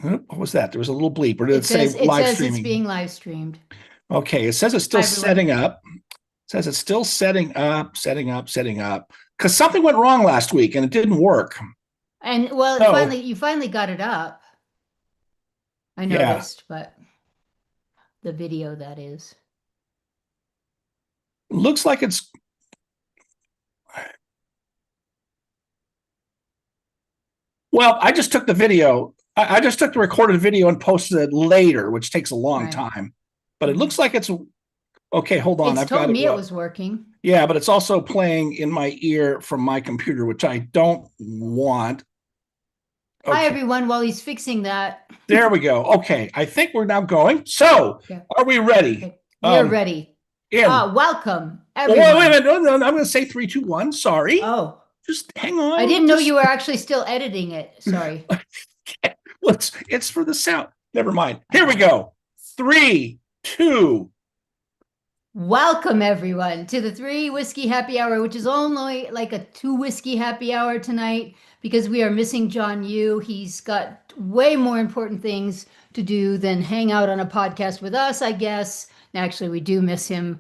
What was that? There was a little bleep, or did it It say says it live says it's streaming? being live streamed. Okay, it says it's Hi still everyone. setting up. It says it's still setting up, setting up, setting up. Because something went wrong last week and it didn't work. And well, So you finally got it up. I yeah, noticed, but the video that is. looks like it's well. I just took the video. I just took the recorded video and posted it later, which takes a long Right. time. But it Mhm. looks like it's okay. Hold on, It's I've told got it. me it Well, was working. yeah, but it's also playing in my ear from my computer, which I don't want. Hi Okay, everyone. While he's fixing that, there we go. Okay, I think we're now going. So, yeah. are we ready? Okay. We are Um, ready. in. Welcome Oh, wait a everyone. minute. No, no, no, I'm going to say three, two, one. Sorry. Oh, Just hang I on. didn't know you Just were actually still editing it. Sorry. it's for the sound. Never mind. I Here we got it. go. Three, two. Welcome everyone to the three whiskey happy hour, which is only like a two whiskey happy hour tonight because we are missing John Yu. He's got way more important things to do than hang out on a podcast with us, I guess. Actually, we do miss him.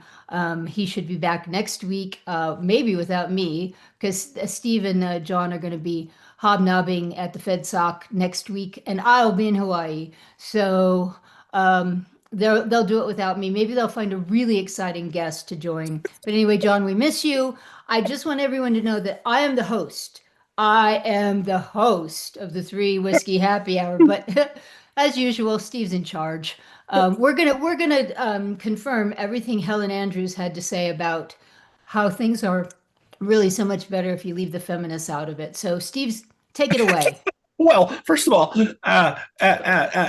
He should be back next week, maybe without me, because Steve and John are going to be hobnobbing at the FedSoc next week, and I'll be in Hawaii. So they'll do it without me. Maybe they'll find a really exciting guest to join. But anyway, John, we miss you. I just want everyone to know that I am the host. I am the host of the Three Whiskey Happy Hour. But as usual, Steve's in charge. We're gonna confirm everything Helen Andrews had to say about how things are really so much better if you leave the feminists out of it. So, Steve's take it away. Well, first of all,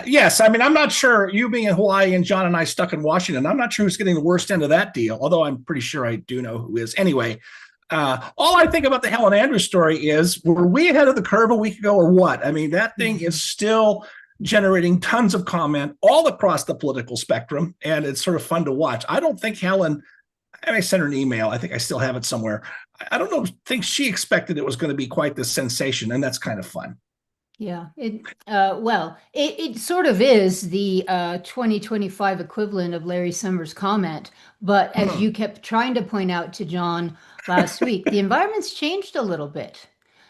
yes. I mean, I'm not sure you being in Hawaii and John and I stuck in Washington. I'm not sure who's getting the worst end of that deal, although I'm pretty sure I do know who is. Anyway, all I think about the Helen Andrews story is were we ahead of the curve a week ago or what? I mean, that thing Mhm. is still generating tons of comment all across the political spectrum, and it's sort of fun to watch. I don't think Helen, and I sent her an email. I think I still have it somewhere. I don't know, think she expected it was going to be quite this sensation, and that's kind of fun. Yeah, it sort of is the 2025 equivalent of Larry Summers' comment. But as Hmm. you kept trying to point out to John last week, the environment's changed a little bit.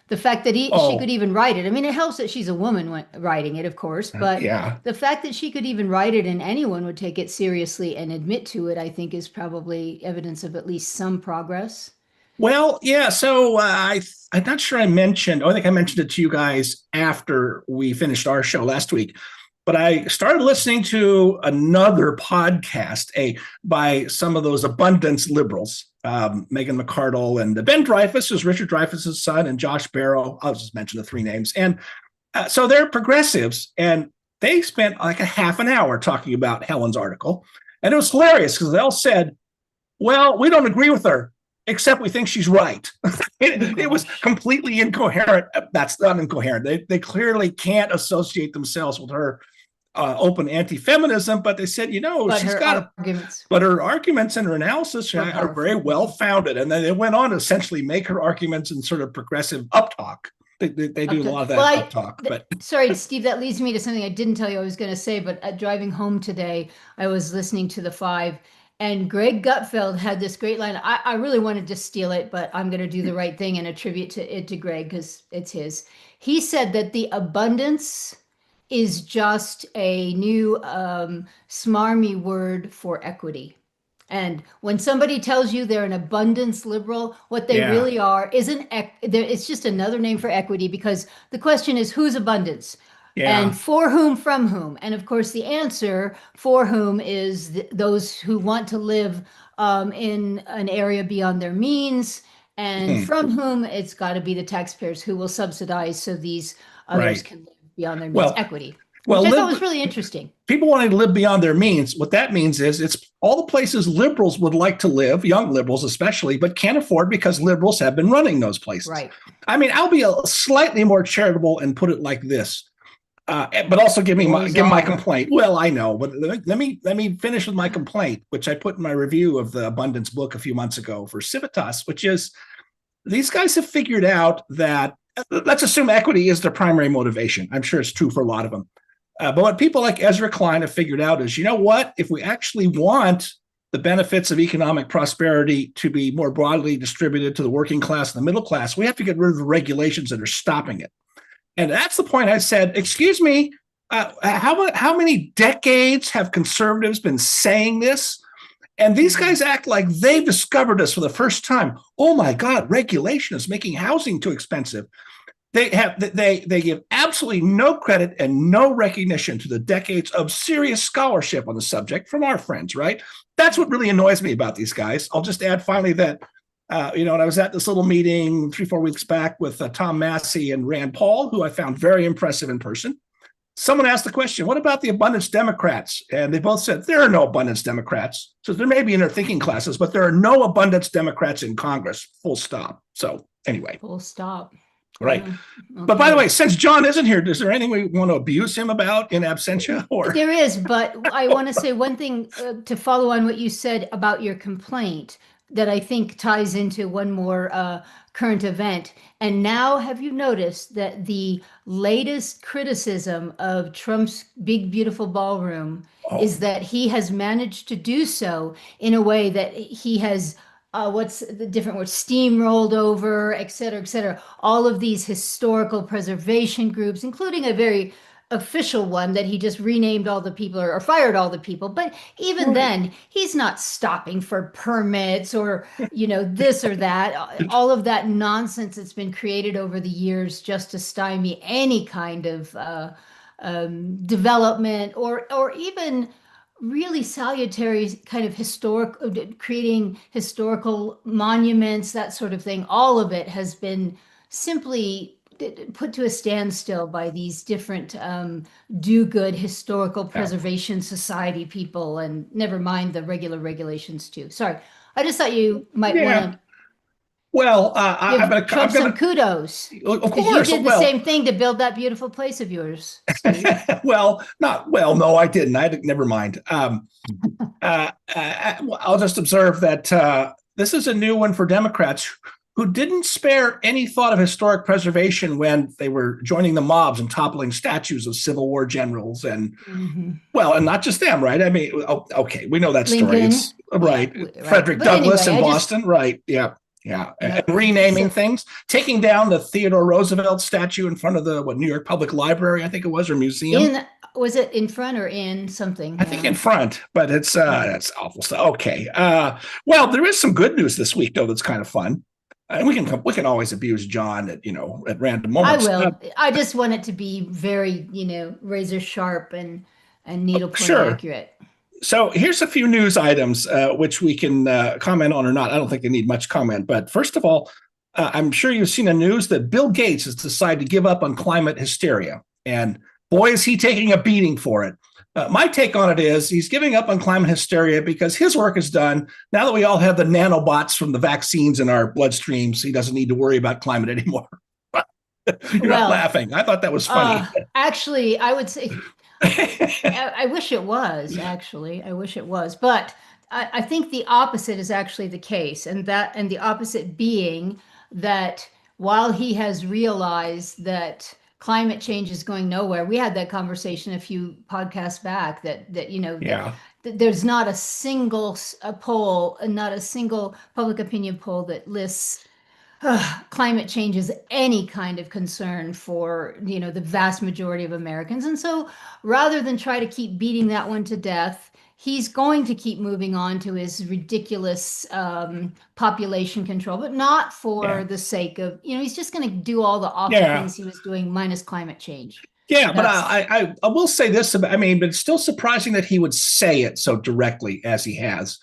The fact that she could Oh, even write it. I mean, it helps that she's a woman writing it, of course, but yeah. the fact that she could even write it and anyone would take it seriously and admit to it, I think, is probably evidence of at least some progress. Well, yeah. So I'm not sure I mentioned. Oh, I think I mentioned it to you guys after we finished our show last week. But I started listening to another podcast, by some of those abundance liberals, Megan McArdle and Ben Dreyfus is Richard Dreyfus's son, and Josh Barrow. I'll just mention the three names. And so they're progressives, and they spent like a half an hour talking about Helen's article, and it was hilarious because they all said, well, we don't agree with her, except we think she's right. Oh it was gosh. completely incoherent. That's not incoherent. They clearly can't associate themselves with her open anti-feminism, but they said, But she's her got a, arguments but her arguments and her analysis were are very powerful. well founded. And then they went on to essentially make her arguments in sort of progressive uptalk. They Up do a to lot of well, that uptalk, but sorry, Steve, that leads me to something I didn't tell you I was going to say, but driving home today, I was listening to the five, and Greg Gutfeld had this great line. I really wanted to steal it, but I'm going to do the right thing and attribute it to Greg because it's his. He said that the abundance is just a new smarmy word for equity. And when somebody tells you they're an abundance liberal, what they yeah, really are isn't, it's just another name for equity because the question is whose abundance yeah. and for whom, from whom. And of course, the answer for whom is those who want to live in an area beyond their means, and Hmm. from whom it's got to be the taxpayers who will subsidize so these others Right. can live beyond their means. Well, Equity, which well, I thought live was really interesting. people wanting to live beyond their means. What that means is it's all the places liberals would like to live, young liberals especially, but can't afford because liberals have been running those places. Right. I mean, I'll be a slightly more charitable and put it like this. But also Always give my are. complaint. Well, I know, but let me finish with my complaint, which I put in my review of the Abundance book a few months ago for Civitas, which is these guys have figured out that let's assume equity is their primary motivation. I'm sure it's true for a lot of them. But what people like Ezra Klein have figured out is, you know what? If we actually want the benefits of economic prosperity to be more broadly distributed to the working class and the middle class, we have to get rid of the regulations that are stopping it. And that's the point I said, excuse me, how many decades have conservatives been saying this? And these guys act like they've discovered us for the first time. Oh my God, regulation is making housing too expensive. They give absolutely no credit and no recognition to the decades of serious scholarship on the subject from our friends, right? That's what really annoys me about these guys. I'll just add finally that, when I was at this little meeting 3-4 weeks back with Tom Massey and Rand Paul, who I found very impressive in person. Someone asked the question, what about the abundance Democrats? And they both said, there are no abundance Democrats. So there may be in their thinking classes, but there are no abundance Democrats in Congress, full stop. So anyway. Full stop. Right. Okay. But by the way, since John isn't here, is there anything we want to abuse him about in absentia? Or there is, but I want to say one thing to follow on what you said about your complaint that I think ties into one more current event. And now have you noticed that the latest criticism of Trump's big, beautiful ballroom is that he has managed to do so in a way that he has what's the different word, steamrolled over, et cetera, all of these historical preservation groups, including a very official one that he just renamed all the people or fired all the people. But even then, he's not stopping for permits or, this or that, all of that nonsense that's been created over the years just to stymie any kind of development or even really salutary kind of creating historical monuments, that sort of thing. All of it has been simply put to a standstill by these different do-good historical preservation society people, and never mind the regular regulations too. Sorry, I just thought you might want to. Well, I'm gonna some kudos. Of course, you did the same thing to build that beautiful place of yours. No, I didn't. Never mind. I'll just observe that this is a new one for Democrats who didn't spare any thought of historic preservation when they were joining the mobs and toppling statues of Civil War generals and, and not just them, right? I mean, okay, we know that story. It's, right. Frederick Douglass in Boston, right? Yeah. Yeah, and renaming things, taking down the Theodore Roosevelt statue in front of the New York Public Library, I think it was, or museum. Was it in front or in something? I think in front, but it's that's awful stuff. Okay, well, there is some good news this week though that's kind of fun, and we can always abuse John at random moments. I will. I just want it to be very razor sharp and needle point accurate. So here's a few news items which we can comment on or not. I don't think they need much comment. But first of all, I'm sure you've seen the news that Bill Gates has decided to give up on climate hysteria. And boy, is he taking a beating for it. My take on it is he's giving up on climate hysteria because his work is done. Now that we all have the nanobots from the vaccines in our bloodstreams, he doesn't need to worry about climate anymore. You're not laughing. I thought that was funny. Actually, I would say... I wish it was, actually. I wish it was. But I think the opposite is actually the case. And the opposite being that while he has realized that climate change is going nowhere, we had that conversation a few podcasts back that there's not a single poll, not a single public opinion poll that lists climate change is any kind of concern for the vast majority of Americans. And so rather than try to keep beating that one to death, he's going to keep moving on to his ridiculous population control, but not for the sake of, he's just going to do all the awful things he was doing minus climate change. Yeah, but I will say this about, but it's still surprising that he would say it so directly as he has.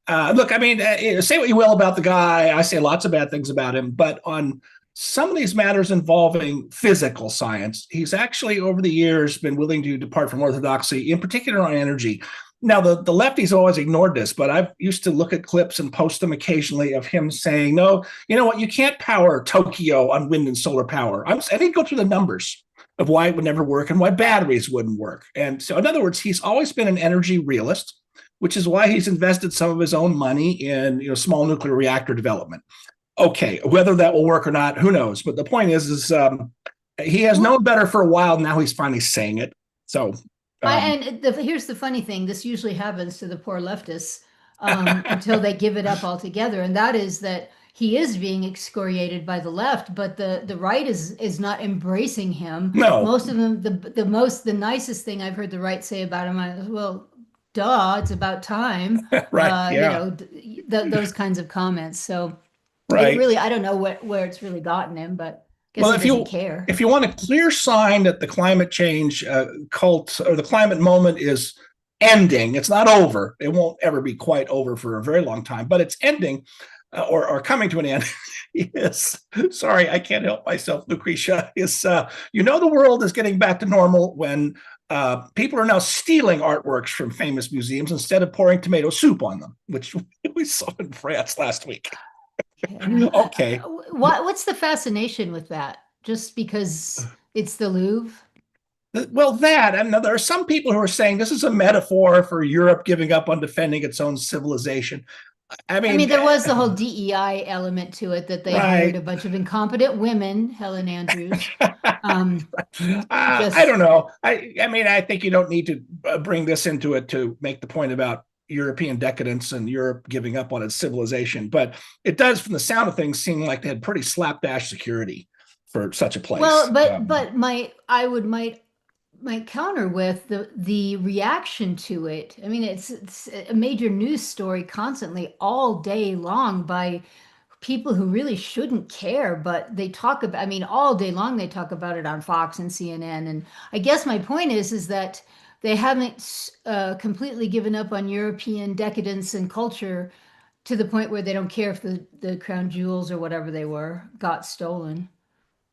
Look, say what you will about the guy. I say lots of bad things about him, but on some of these matters involving physical science, he's actually over the years been willing to depart from orthodoxy, in particular on energy. Now, the lefties always ignored this, but I used to look at clips and post them occasionally of him saying, no, you know what, you can't power Tokyo on wind and solar power. I didn't go through the numbers of why it would never work and why batteries wouldn't work. And so, in other words, he's always been an energy realist, which is why he's invested some of his own money in small nuclear reactor development. Okay, whether that will work or not, who knows? But the point is he has known better for a while. Now he's finally saying it. So, um, Here's the funny thing. This usually happens to the poor leftists until they give it up altogether, and that is that he is being excoriated by the left, but the right is not embracing him. no, Most of them, the nicest thing I've heard the right say about him is, well, duh, it's about time. right, yeah, Those kinds of comments. So it right. really, I don't know where it's really gotten him, but I guess Well, he doesn't care. if you want a clear sign that the climate change cult or the climate moment is ending, it's not over. It won't ever be quite over for a very long time, but it's ending or coming to an end. Yes, sorry, I can't help myself, Lucretia. Is the world is getting back to normal when people are now stealing artworks from famous museums instead of pouring tomato soup on them, which we saw in France last week. Yeah. Okay. What's the fascination with that? Just because it's the Louvre? Well, and there are some people who are saying this is a metaphor for Europe giving up on defending its own civilization. I I mean, mean, there was the whole DEI element to it that they hired a right. bunch of incompetent women, Helen Andrews. Um, I just don't know. I mean, I think you don't need to bring this into it to make the point about European decadence and Europe giving up on its civilization. But it does, from the sound of things, seem like they had pretty slapdash security for such a place. well, but my counter with the reaction to it. I mean, it's a major news story constantly all day long by people who really shouldn't care, but they talk about, I mean, all day long they talk about it on Fox and CNN. And I guess my point is that they haven't completely given up on European decadence and culture to the point where they don't care if the crown jewels or whatever they were got stolen.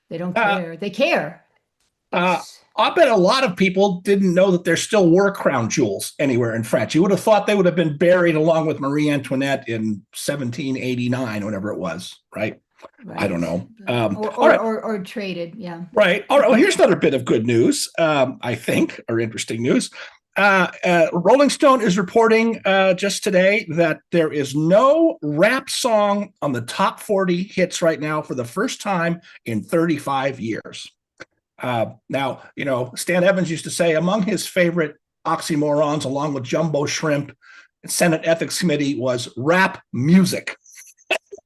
They don't uh, care. They care. uh, It's I bet a lot of people didn't know that there still were crown jewels anywhere in France. You would have thought they would have been buried along with Marie Antoinette in 1789, whatever it was, right? I don't right. know. All Or, right. or traded. Yeah. Right. All right. Well, here's another bit of good news, I think, or interesting news. Rolling Stone is reporting just today that there is no rap song on the top 40 hits right now for the first time in 35 years. Now, Stan Evans used to say among his favorite oxymorons, along with Jumbo Shrimp, Senate Ethics Committee, was rap music.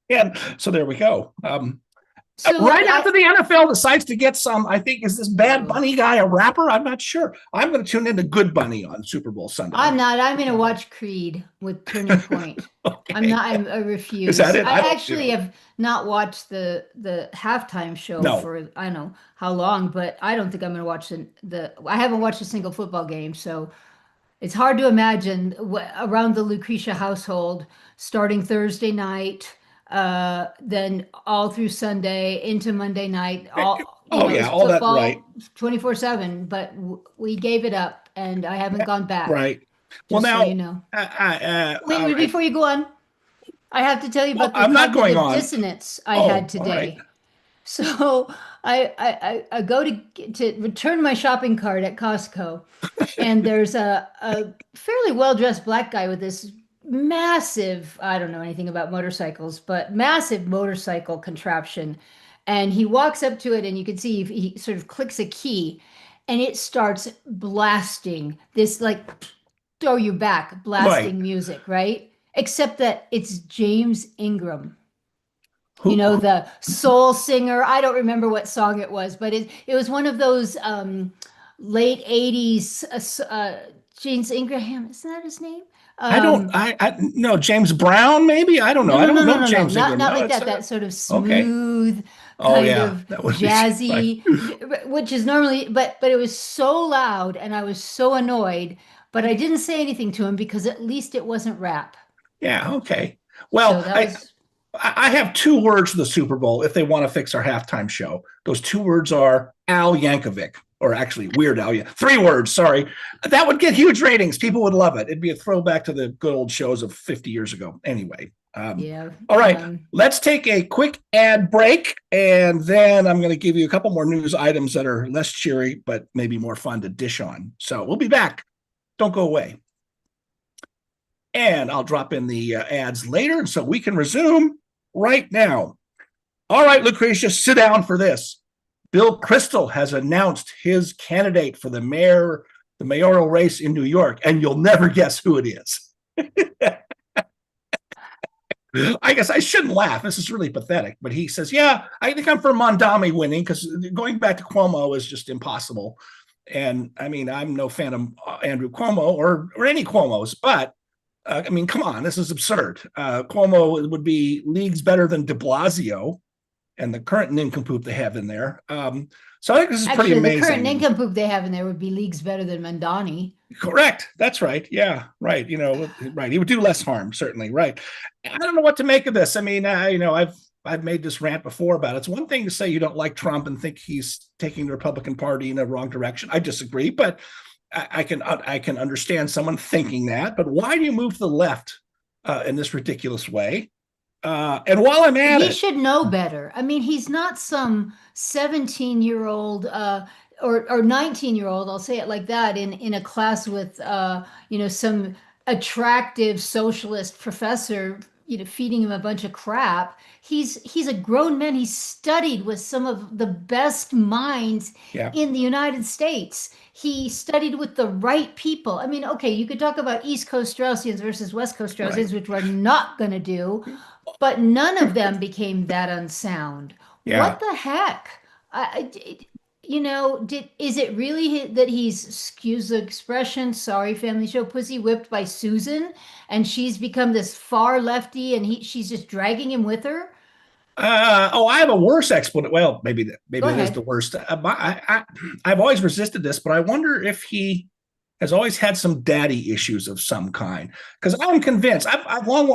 And so there we go. Right after the NFL decides to get some, I think, is this Bad Bunny guy a rapper? I'm not sure. I'm going to tune into Good Bunny on Super Bowl Sunday. I'm not. I'm going to watch Creed with Turning Point. Okay. I'm not. I refuse. Is that it? I actually have not watched the halftime show for I don't know how long, but I don't think I'm going to watch the. I haven't watched a single football game, so it's hard to imagine around the Lucretia household starting Thursday night. Then all through Sunday into Monday night, all all that right, 24/7. But we gave it up, and I haven't gone back. Right. Well, now wait, before you go on, I have to tell you about the cognitive dissonance I had today. Right. So I go to return my shopping cart at Costco, and there's a fairly well-dressed black guy with this massive, I don't know anything about motorcycles, but massive motorcycle contraption. And he walks up to it, and you can see he sort of clicks a key, and it starts blasting this, like, throw you back, blasting music, right? Except that it's James Ingram. The soul singer. I don't remember what song it was, but it was one of those late 80s James Ingram. Is that his name? I no, James Brown, maybe. I don't know. I don't know James Ingram. Not like that. That sort of smooth, kind of jazzy, which is normally, but it was so loud, and I was so annoyed. But I didn't say anything to him because at least it wasn't rap. Yeah. Okay. Well, I have two words for the Super Bowl if they want to fix our halftime show. Those two words are Al Yankovic. Or actually, Weird Al. 3 words, sorry. That would get huge ratings. People would love it. It'd be a throwback to the good old shows of 50 years ago. Anyway. All right. Let's take a quick ad break, and then I'm going to give you a couple more news items that are less cheery, but maybe more fun to dish on. So we'll be back. Don't go away. And I'll drop in the ads later so we can resume right now. All right, Lucretia, sit down for this. Bill Kristol has announced his candidate for the mayor the mayoral race in New York, and you'll never guess who it is. I guess I shouldn't laugh. This is really pathetic. But he says, yeah, I think I'm for Mondami winning because going back to Cuomo is just impossible. And I mean, I'm no fan of Andrew Cuomo or any Cuomos, but I mean, come on, this is absurd. Cuomo would be leagues better than de Blasio and the current nincompoop they have in there. So I think this is pretty Actually, the amazing. current nincompoop they have in there would be leagues better than Mandani. Correct. That's right. Yeah. Right. Right. He would do less harm, certainly. Right. I don't know what to make of this. I mean, I've made this rant before about it. It's one thing to say you don't like Trump and think he's taking the Republican Party in the wrong direction. I disagree, but I can understand someone thinking that. But why do you move to the left in this ridiculous way? And while I'm at he should know better. I mean, he's not some 17-year-old or 19-year-old, I'll say it like that, in a class with some attractive socialist professor, feeding him a bunch of crap. He's a grown man. He's studied with some of the best minds yeah. in the United States. He studied with the right people. I mean, okay, you could talk about East Coast Straussians versus West Coast Straussians, which we're not going to do, but none of them became that unsound. Yeah. What the heck? Is it really that he's, excuse the expression, sorry, family show, pussy whipped by Susan, and she's become this far lefty, and she's just dragging him with her? I have a worse explanation. Well, maybe that is the worst. I've always resisted this, but I wonder if he has always had some daddy issues of some kind. Because I'm convinced,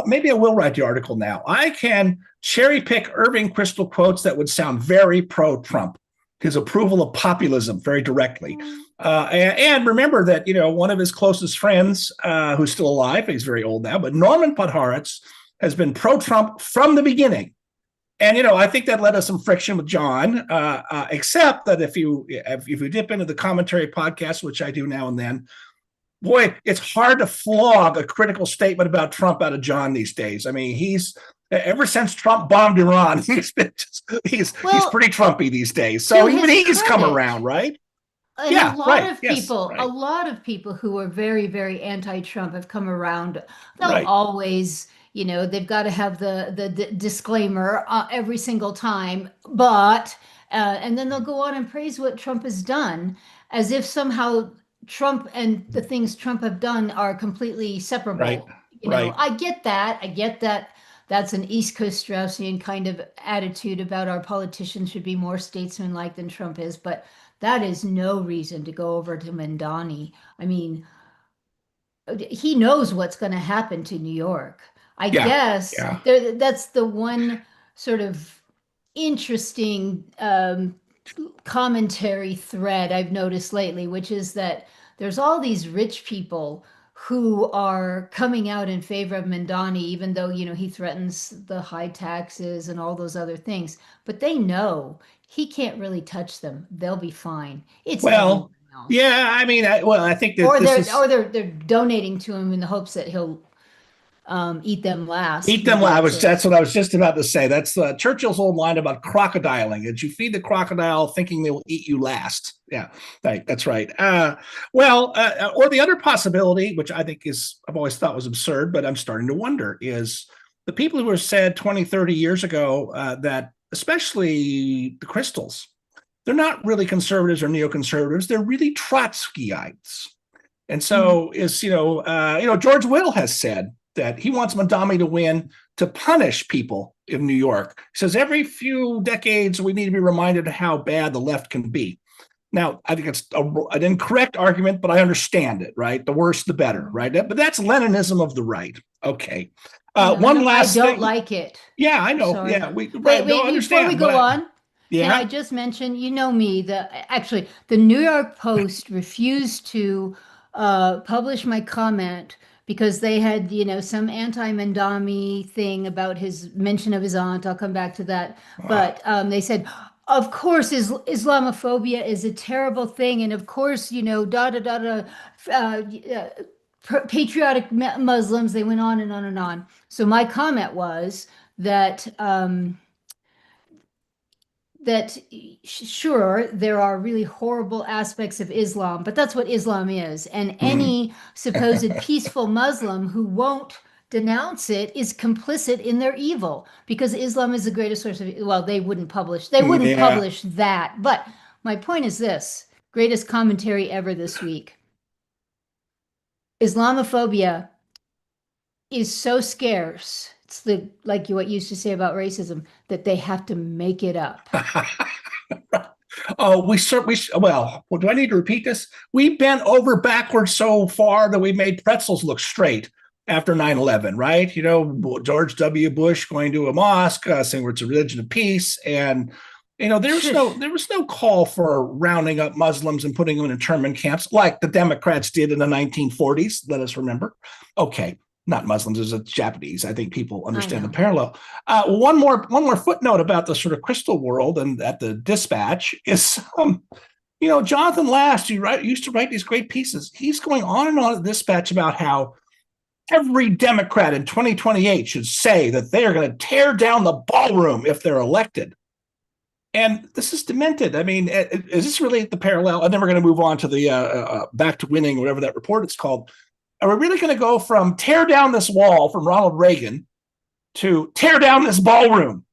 maybe I will write the article now. I can cherry pick Irving Kristol quotes that would sound very pro-Trump, his approval of populism very directly. And remember that, one of his closest friends, who's still alive, he's very old now, but Norman Podhoretz has been pro-Trump from the beginning. And, I think that led us some friction with John, except that if you dip into the commentary podcast, which I do now and then, boy, it's hard to flog a critical statement about Trump out of John these days. I mean, ever since Trump bombed Iran, he's pretty Trumpy these days. So even he's come around, right? And yeah, a lot of people who are very, very anti-Trump have come around. They'll always, they've got to have the disclaimer every single time, but and then they'll go on and praise what Trump has done, as if somehow Trump and the things Trump have done are completely separable. I get that. That's an East Coast Straussian kind of attitude about our politicians should be more statesmanlike than Trump is, but that is no reason to go over to Mandani. I mean, he knows what's going to happen to New York. I guess that's the one sort of interesting commentary thread I've noticed lately, which is that there's all these rich people who are coming out in favor of Mandani, even though, he threatens the high taxes and all those other things. But they know he can't really touch them. They'll be fine. Yeah, I mean, I think that they're donating to him in the hopes that he'll eat them last. That's what I was just about to say. That's Churchill's old line about crocodiling. Did you feed the crocodile thinking they will eat you last? Yeah, that's right. Or the other possibility, which I think I've always thought was absurd, but I'm starting to wonder, is the people who were said 20, 30 years ago that, especially the Kristols, they're not really conservatives or neoconservatives. They're really Trotskyites. And so George Will has said that he wants Mondami to win to punish people in New York. He says every few decades we need to be reminded of how bad the left can be. Now, I think it's an incorrect argument, but I understand it, right? The worse, the better, right? But that's Leninism of the right. Okay. One last thing. I don't like it. Yeah, I know. Sorry. Yeah, wait, before we go on, can I just mention, me, the New York Post refused to publish my comment because they had, some anti-Mandami thing about his mention of his aunt. I'll come back to that. But they said, of course, Islamophobia is a terrible thing. And of course, patriotic Muslims, they went on and on and on. So my comment was that that sure, there are really horrible aspects of Islam, but that's what Islam is. And any supposed peaceful Muslim who won't denounce it is complicit in their evil because Islam is the greatest source of, well, they wouldn't publish Yeah. that. But my point is this, greatest commentary ever this week. Islamophobia is so scarce. It's the like what you used to say about racism that they have to make it up. Oh, well, do I need to repeat this? We bent over backwards so far that we made pretzels look straight after 9/11, right? You know, George W. Bush going to a mosque, saying it's a religion of peace. And, you know, there was no call for rounding up Muslims and putting them in internment camps like the Democrats did in the 1940s. Let us remember. Okay. Not Muslims, it's Japanese. I think people understand the parallel. One more footnote about the sort of crystal world and at the Dispatch is, you know, Jonathan Last, used to write these great pieces. He's going on and on at Dispatch about how every Democrat in 2028 should say that they are going to tear down the ballroom if they're elected. And this is demented. I mean, is this really the parallel? And then we're going to move on to the Back to Winning, whatever that report is called. Are we really going to go from tear down this wall from Ronald Reagan to tear down this ballroom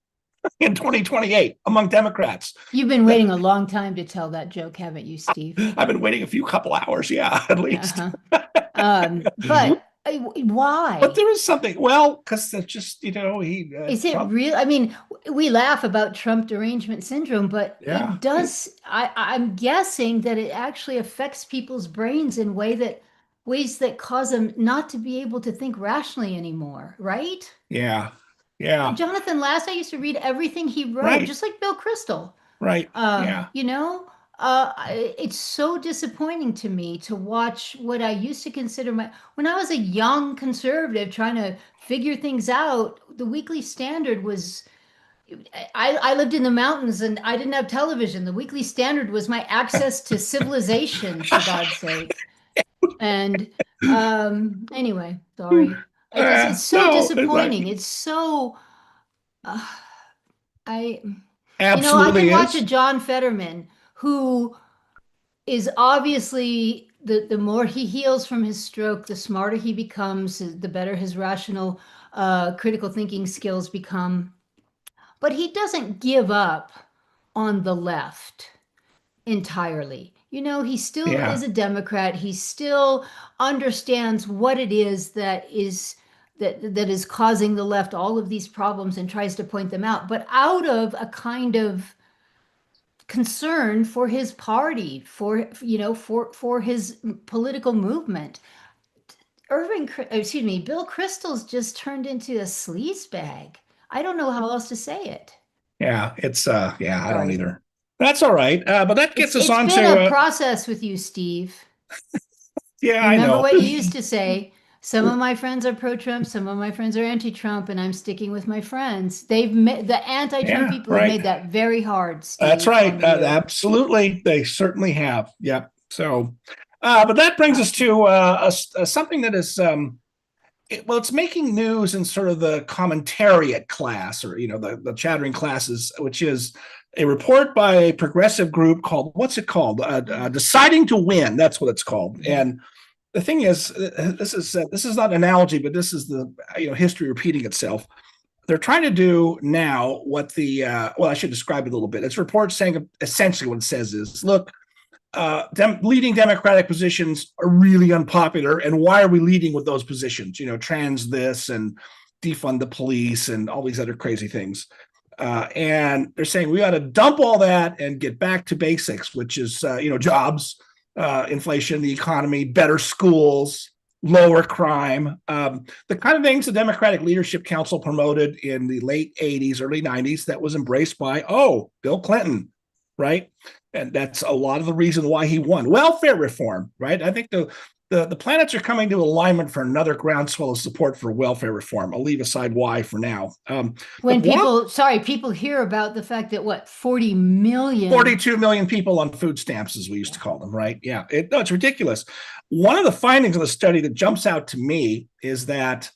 in 2028 among Democrats? You've been waiting a long time to tell that joke, haven't you, Steve? I've been waiting a couple hours, yeah, at least. But why? But there is something. Well, because it's just, you know, is it real? I mean, we laugh about Trump derangement syndrome, but yeah. It does. I'm guessing that it actually affects people's brains in ways that cause them not to be able to think rationally anymore, right? Yeah. Jonathan Last, I used to read everything he wrote, right. just like Bill Kristol. Right. Yeah. You know, it's so disappointing to me to watch what I used to consider when I was a young conservative trying to figure things out. The Weekly Standard was. I lived in the mountains and I didn't have television. The Weekly Standard was my access to civilization, for God's sake. And anyway, sorry. It's so disappointing. It's so Absolutely, I can watch a John Fetterman who is obviously the more he heals from his stroke, the smarter he becomes, the better his rational critical thinking skills become. But he doesn't give up on the left entirely. You know, he still is a Democrat. He still understands what it is that is causing the left all of these problems and tries to point them out, but out of a kind of concern for his party, for his political movement. Bill Kristol's just turned into a sleazebag. I don't know how else to say it. Yeah, it's I don't either. That's all right. But that gets us on to... It's been a process with you, Steve. Yeah, I know. Remember what you used to say. Some of my friends are pro-Trump, some of my friends are anti-Trump, and I'm sticking with my friends. The anti-Trump people have made that very hard, Steve. That's right. Absolutely. They certainly have. Yeah. So, but that brings us to something that is... it's making news in sort of the commentariat class, or, you know, the chattering classes, which is a report by a progressive group called, what's it called? Deciding to Win. That's what it's called. And the thing is, this is not an analogy, but this is the history repeating itself. They're trying to do now what I should describe it a little bit. It's a report saying essentially what it says is, look, leading Democratic positions are really unpopular, and why are we leading with those positions? You know, trans this and defund the police and all these other crazy things. And they're saying we ought to dump all that and get back to basics, which is jobs, inflation, the economy, better schools, lower crime, the kind of things the Democratic Leadership Council promoted in the late 80s, early 90s that was embraced by Bill Clinton, right? And that's a lot of the reason why he won. Welfare reform, right? I think the planets are coming to alignment for another groundswell of support for welfare reform. I'll leave aside why for now. When people hear about the fact that 42 million people on food stamps, as we used to call them, right? Yeah, it's ridiculous. One of the findings of the study that jumps out to me is that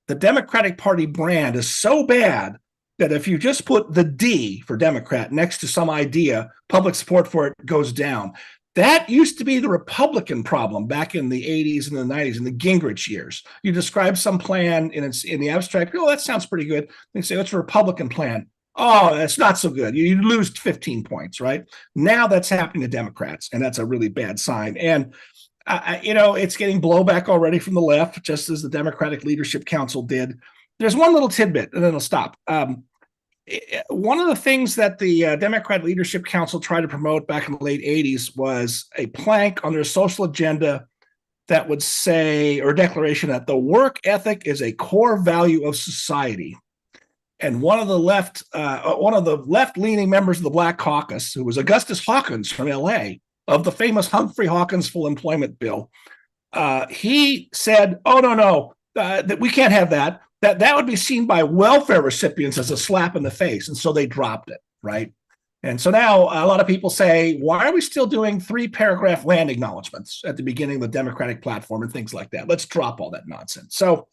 the Democratic Party brand is so bad that if you just put the D for Democrat next to some idea, public support for it goes down. That used to be the Republican problem back in the 80s and the 90s, in the Gingrich years. You describe some plan in the abstract, oh, that sounds pretty good. They say, it's a Republican plan. Oh, that's not so good. You lose 15 points, right? Now that's happening to Democrats, and that's a really bad sign. And it's getting blowback already from the left, just as the Democratic Leadership Council did. There's one little tidbit, and then I'll stop. One of the things that the Democrat Leadership Council tried to promote back in the late 80s was a plank on their social agenda that would say, or declaration, that the work ethic is a core value of society. And one of the left-leaning members of the Black Caucus, who was Augustus Hawkins from LA, of the famous Humphrey Hawkins full employment bill, he said, oh, no, that we can't have that. That would be seen by welfare recipients as a slap in the face. And so they dropped it, right? And so now a lot of people say, why are we still doing 3-paragraph land acknowledgments at the beginning of the Democratic platform and things like that? Let's drop all that nonsense. So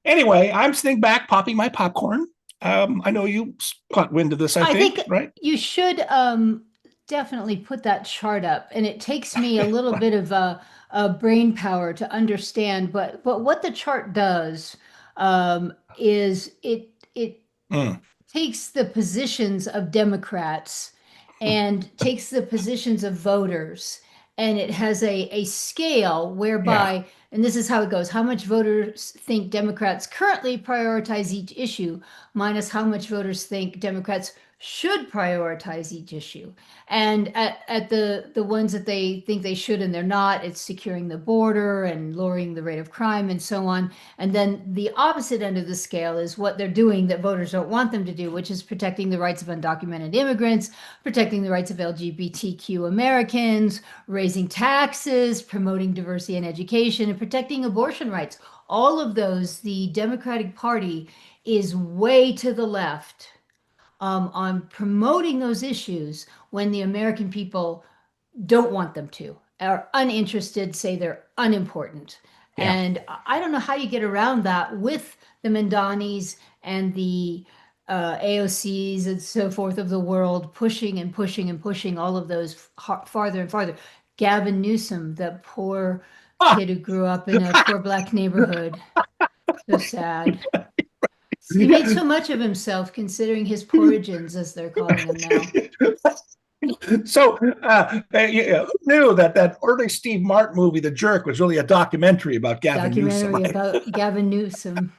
anyway, I'm sitting back, popping my popcorn. I know you caught wind of this, I think, right? You should definitely put that chart up. And it takes me a little bit of a brain power to understand, but what the chart does is it takes the positions of Democrats and takes the positions of voters, and it has a scale whereby, and this is how it goes, how much voters think Democrats currently prioritize each issue minus how much voters think Democrats should prioritize each issue. And at the ones that they think they should and they're not, it's securing the border and lowering the rate of crime and so on. And then the opposite end of the scale is what they're doing that voters don't want them to do, which is protecting the rights of undocumented immigrants, protecting the rights of LGBTQ Americans, raising taxes, promoting diversity in education, and protecting abortion rights. All of those, the Democratic Party is way to the left on promoting those issues when the American people don't want them to, are uninterested, say they're unimportant. Yeah. And I don't know how you get around that with the Mandanis and the AOCs and so forth of the world, pushing and pushing and pushing all of those farther and farther. Gavin Newsom, the poor kid who grew up in a poor Black neighborhood. So sad. He made so much of himself, considering his porridgens, as they're calling him now. So who knew that early Steve Martin movie, The Jerk, was really a documentary about Gavin Newsom? About Gavin Newsom.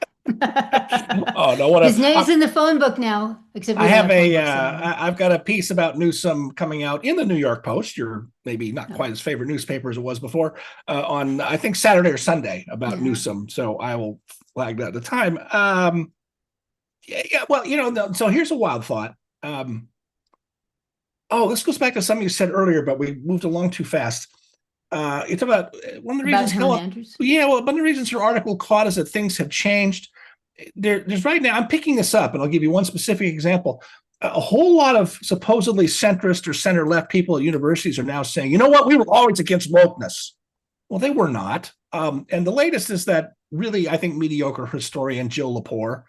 Oh no! His name's in the phone book now. Except I have I've got a piece about Newsom coming out in the New York Post. Your maybe not quite as favorite newspaper as it was before. On I think Saturday or Sunday about Newsom. So I will flag that at the time. Well, so here's a wild thought. This goes back to something you said earlier, but we moved along too fast. It's about one of the reasons. One of the reasons your article caught is that things have changed. There's right now, I'm picking this up, and I'll give you one specific example. A whole lot of supposedly centrist or center-left people at universities are now saying, you know what, we were always against wokeness. Well, they were not. And the latest is that really, I think, mediocre historian Jill Lepore.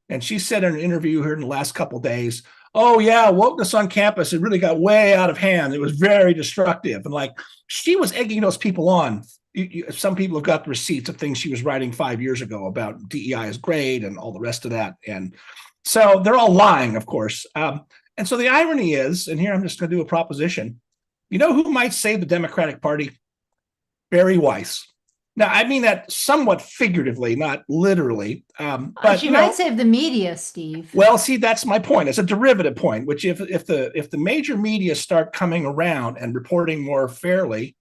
And she said in an interview here in the last couple of days, oh, yeah, wokeness on campus, it really got way out of hand. It was very destructive. And she was egging those people on. Some people have got the receipts of things she was writing 5 years ago about DEI is great and all the rest of that. And so they're all lying, of course. And so the irony is, and here I'm just going to do a proposition, you know who might save the Democratic Party? Bari Weiss. Now, I mean that somewhat figuratively, not literally. But she might save the media, Steve. Well, see, that's my point. It's a derivative point, which if the major media start coming around and reporting more fairly,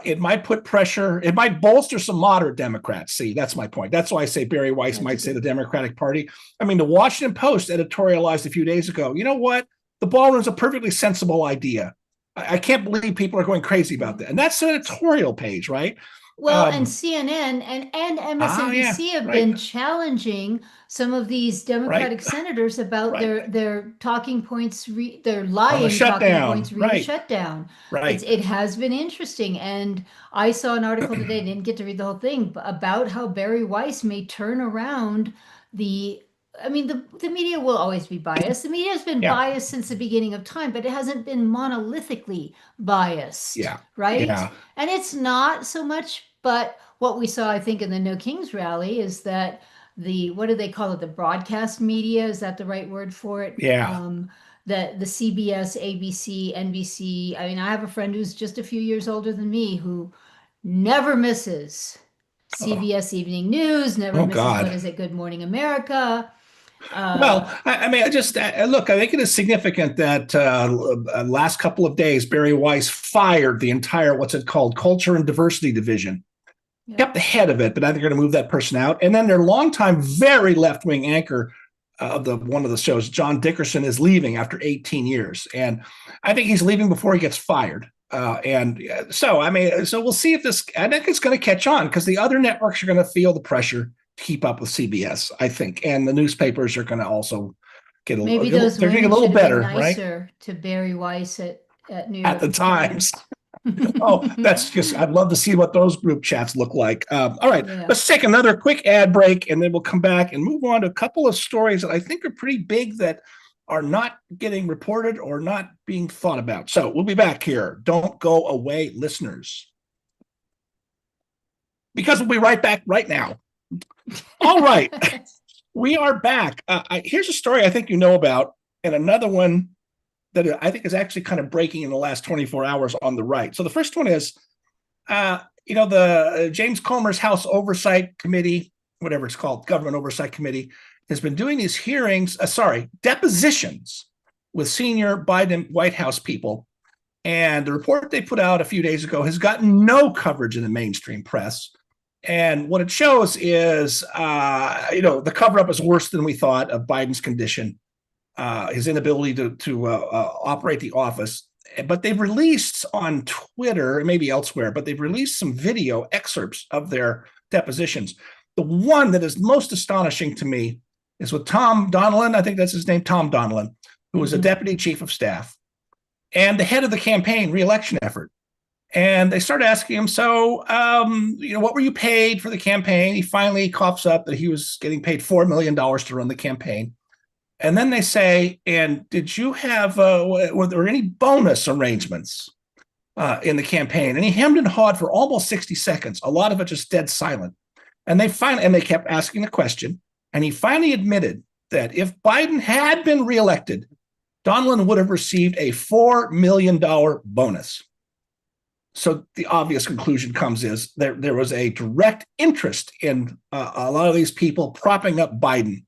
it might put pressure. It might bolster some moderate Democrats. See, that's my point. That's why I say Bari Weiss might say the Democratic Party. I mean, the Washington Post editorialized a few days ago, you know what? The ballroom's a perfectly sensible idea. I can't believe people are going crazy about that. And that's an editorial page, right? Well, and CNN and MSNBC have been challenging some of these Democratic senators about their talking points, their lying talking points, shut down. Right. It has been interesting. And I saw an article today, didn't get to read the whole thing, about how Bari Weiss may turn around the I mean, the media will always be biased. The media has been Yeah, biased since the beginning of time, but it hasn't been monolithically biased, yeah, right? yeah. And it's not so much, but what we saw, I think, in the No Kings rally is that what do they call it? The broadcast media, is that the right word for it? Yeah. The CBS, ABC, NBC. I mean, I have a friend who's just a few years older than me who never misses Oh, CBS Evening News, never oh misses, what God. is it, Good Morning America. Well, Uh, I mean, I just look. I think it is significant that last couple of days, Barry Weiss fired the entire what's it called, Culture and Diversity Division. yeah. Kept the head of it, but I think they're going to move that person out. And then their longtime, very left wing anchor of the one of the shows, John Dickerson, is leaving after 18 years, and I think he's leaving before he gets fired. And so, I mean, so we'll see if this. I think it's going to catch on because the other networks are going to feel the pressure to keep up with CBS, I think, and the newspapers are going to also get a Maybe little. those They're getting a women little should have been better, right? nicer to Barry Weiss at New At the York Times. Times. Oh, that's just, I'd love to see what those group chats look like. All right, Yeah. let's take another quick ad break and then we'll come back and move on to a couple of stories that I think are pretty big that are not getting reported or not being thought about. So we'll be back here. Don't go away, listeners, because we'll be right back right now. All right, we are back. Here's a story I think you know about, and another one that I think is actually kind of breaking in the last 24 hours on the right. So the first one is the James Comer's House Oversight Committee, whatever it's called, Government Oversight Committee, has been doing these hearings, depositions with senior Biden White House people. And the report they put out a few days ago has gotten no coverage in the mainstream press. And what it shows is, the cover up is worse than we thought of Biden's condition, his inability to operate the office. But they've released on Twitter and maybe elsewhere, but they've released some video excerpts of their depositions. The one that is most astonishing to me is with Tom Donilon. I think that's his name, Tom Donilon, who was a deputy chief of staff and the head of the campaign reelection effort. And they started asking him, so, what were you paid for the campaign? He finally coughs up that he was getting paid $4 million to run the campaign. And then they say, and did you have, were there any bonus arrangements in the campaign? And he hemmed and hawed for almost 60 seconds, a lot of it just dead silent. And they kept asking the question. And he finally admitted that if Biden had been reelected, Donilon would have received a $4 million bonus. So the obvious conclusion comes is there was a direct interest in a lot of these people propping up Biden,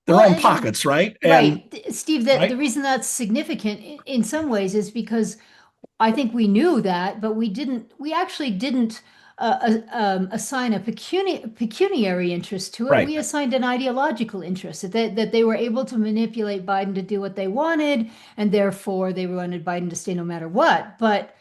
their own pockets, right? Right. Steve, right? the reason that's significant in some ways is because I think we knew that, but we actually didn't assign a pecuniary interest to it. Right. We assigned an ideological interest that they were able to manipulate Biden to do what they wanted, and therefore they wanted Biden to stay no matter what. But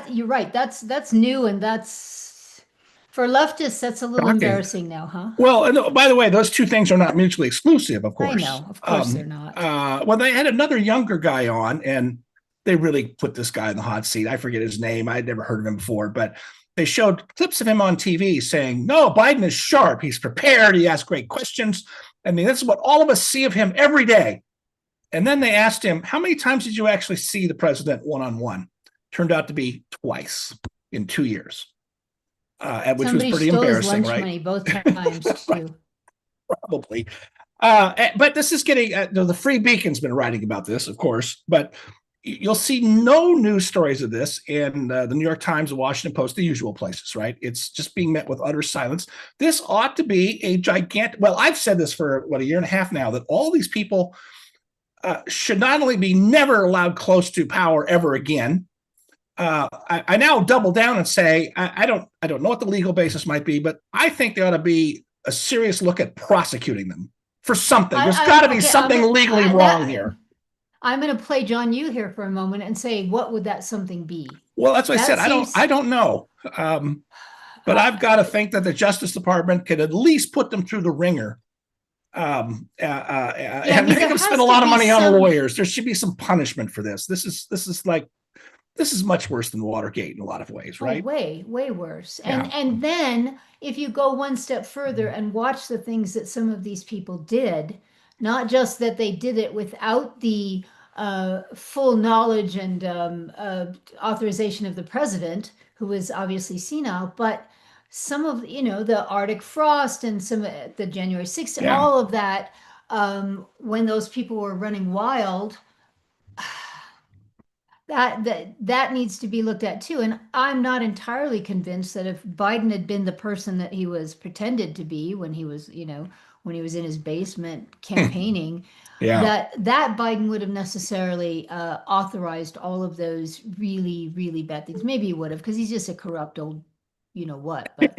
you're right. That's new, and that's for leftists. That's a little embarrassing now, huh? Well, and by the way, those two things are not mutually exclusive, of course. I know, of course they're not. Well, they had another younger guy on, and they really put this guy in the hot seat. I forget his name. I'd never heard of him before, but they showed clips of him on TV saying, no, Biden is sharp. He's prepared. He asks great questions. I mean, that's what all of us see of him every day. And then they asked him, how many times did you actually see the president one-on-one? Turned out to be twice in 2 years, which Somebody was pretty stole embarrassing, his lunch right? money both times too. Probably. But this is getting, the Free Beacon's been writing about this, of course, but you'll see no news stories of this in the New York Times, the Washington Post, the usual places, right? It's just being met with utter silence. This ought to be a gigantic, well, I've said this for, a year and a half now, that all these people should not only be never allowed close to power ever again. I now double down and say, I don't know what the legal basis might be, but I think there ought to be a serious look at prosecuting them for something. There's got to be something legally wrong here. I'm going to play John Yoo here for a moment and say, what would that something be? Well, that's what I said. I don't know. But I've got to think that the Justice Department could at least put them through the ringer. And they can spend a lot of money on lawyers. There should be some punishment for this. This is much worse than Watergate in a lot of ways, right? Way worse. And then if you go one step further and watch the things that some of these people did, not just that they did it without the full knowledge and authorization of the president, who was obviously senile, but some of, the Arctic frost and some the January 6th, Yeah. all of that, when those people were running wild, that needs to be looked at too. And I'm not entirely convinced that if Biden had been the person that he was pretended to be when he was, when he was in his basement campaigning, Yeah. that Biden would have necessarily authorized all of those really, really bad things. Maybe he would have, because he's just a corrupt old, what. But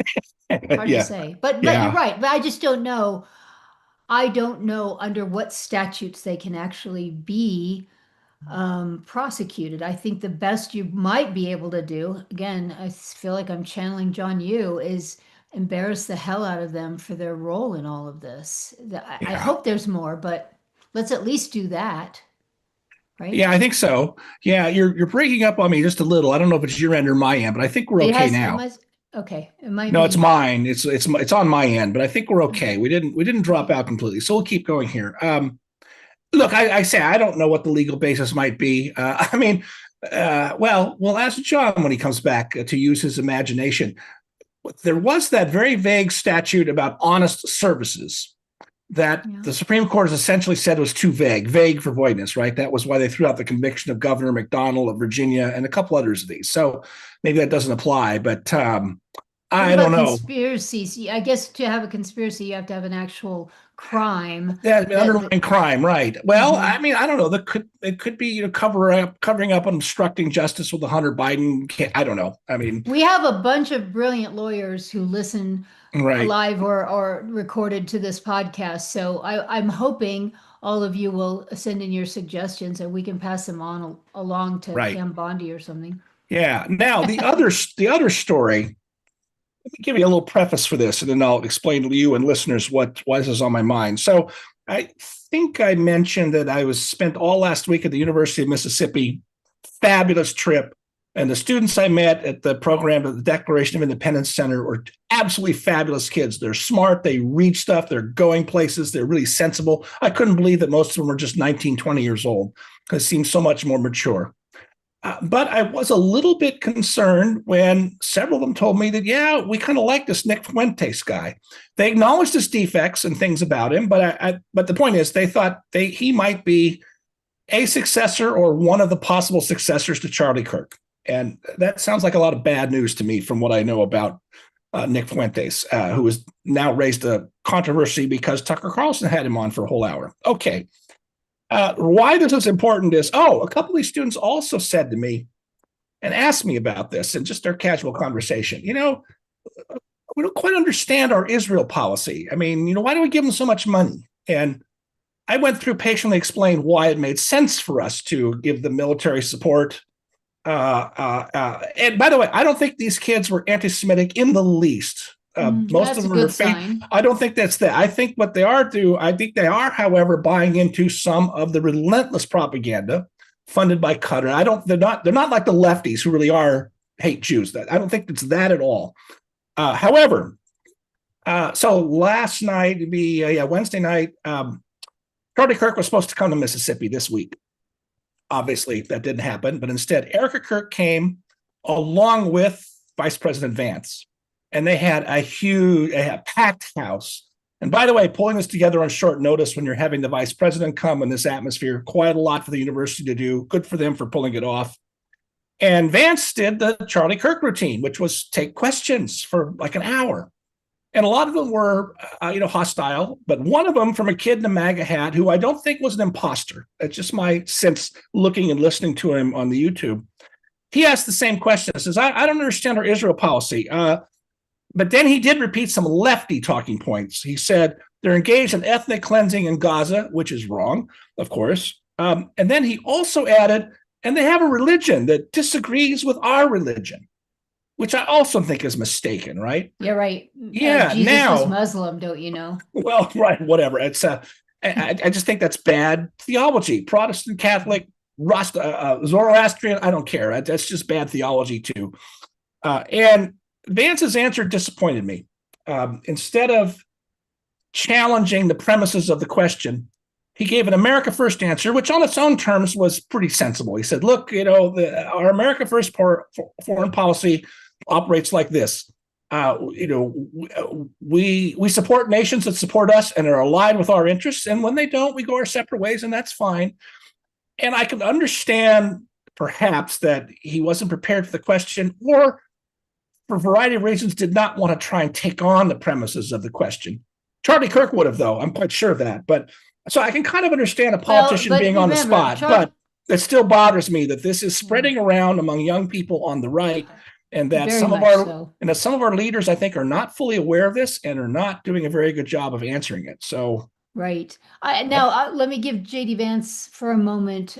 hard to Yeah. say. But you're Yeah. right. But I just don't know. I don't know under what statutes they can actually be prosecuted. I think the best you might be able to do, again, I feel like I'm channeling John Yoo, is embarrass the hell out of them for their role in all of this. I Yeah. hope there's more, but let's at least do that, right? Yeah, I think so. Yeah, you're breaking up on me just a little. I don't know if it's your end or my end, but I think we're It okay has, it now. must, okay, it might No, it's be. mine. It's on my end, but I think we're okay. We didn't drop out completely, so we'll keep going here. Look, I say I don't know what the legal basis might be. I mean, well, we'll ask John when he comes back to use his imagination. There was that very vague statute about honest services that Yeah. the Supreme Court has essentially said was too vague for voidness, right? That was why they threw out the conviction of Governor McDonnell of Virginia and a couple others of these. So maybe that doesn't apply, but What I don't about know. conspiracies? I guess to have a conspiracy, you have to have an actual crime Yeah, I mean, that underlying crime, right? Well, mhm. I mean, I don't know. It could be covering up and obstructing justice with the Hunter Biden. I don't know. I mean, We have a bunch of brilliant lawyers who listen right, live or recorded to this podcast. So I'm hoping all of you will send in your suggestions and we can pass them on along to right. Pam Bondi or something. Yeah. Now the other story. Let me give you a little preface for this, and then I'll explain to you and listeners why this is on my mind. So I think I mentioned that I was spent all last week at the University of Mississippi. Fabulous trip. And the students I met at the program at the Declaration of Independence Center were absolutely fabulous kids. They're smart, they read stuff, they're going places, they're really sensible. I couldn't believe that most of them were just 19, 20 years old because it seemed so much more mature. But I was a little bit concerned when several of them told me that, yeah, we kind of like this Nick Fuentes guy. They acknowledged his defects and things about him, but the point is they thought he might be a successor or one of the possible successors to Charlie Kirk. And that sounds like a lot of bad news to me from what I know about Nick Fuentes, who has now raised a controversy because Tucker Carlson had him on for a whole hour. Okay. Why this is important is, a couple of these students also said to me and asked me about this in just their casual conversation. We don't quite understand our Israel policy. I mean, why do we give them so much money? And I went through patiently explained why it made sense for us to give the military support. And by the way, I don't think these kids were anti-Semitic in the least. Most That's of a them are good sign. I don't think that's that. I think what they are I think they are, however, buying into some of the relentless propaganda funded by Qatar. They're not like the lefties who really are hate Jews. I don't think it's that at all. However, so last night, it'd be Wednesday night, Charlie Kirk was supposed to come to Mississippi this week. Obviously, that didn't happen, but instead, Erica Kirk came along with Vice President Vance, and they had a packed house. And by the way, pulling this together on short notice when you're having the vice president come in this atmosphere, quite a lot for the university to do. Good for them for pulling it off. And Vance did the Charlie Kirk routine, which was take questions for like an hour. And a lot of them were, hostile. But one of them from a kid in a MAGA hat who I don't think was an imposter. That's just my sense looking and listening to him on the YouTube. He asked the same question. He says, I don't understand our Israel policy. But then he did repeat some lefty talking points. He said they're engaged in ethnic cleansing in Gaza, which is wrong, of course. And then he also added, and they have a religion that disagrees with our religion, which I also think is mistaken, right? Yeah, right. Yeah, Jesus was Muslim, don't you know? Well, right, whatever. I just think that's bad theology. Protestant, Catholic, Zoroastrian, I don't care. That's just bad theology too. And Vance's answer disappointed me. Instead of challenging the premises of the question, he gave an America First answer, which on its own terms was pretty sensible. He said, look, our America First foreign policy operates like this. We support nations that support us and are aligned with our interests. And when they don't, we go our separate ways, and that's fine. And I can understand perhaps that he wasn't prepared for the question, or for a variety of reasons did not want to try and take on the premises of the question. Charlie Kirk would have, though. I'm quite sure of that. But so I can kind of understand a politician being on the spot, but it still bothers me that this is spreading around among young people on the right, and that some of our leaders, I think, are not fully aware of this and are not doing a very good job of answering it. So right. Let me give JD Vance for a moment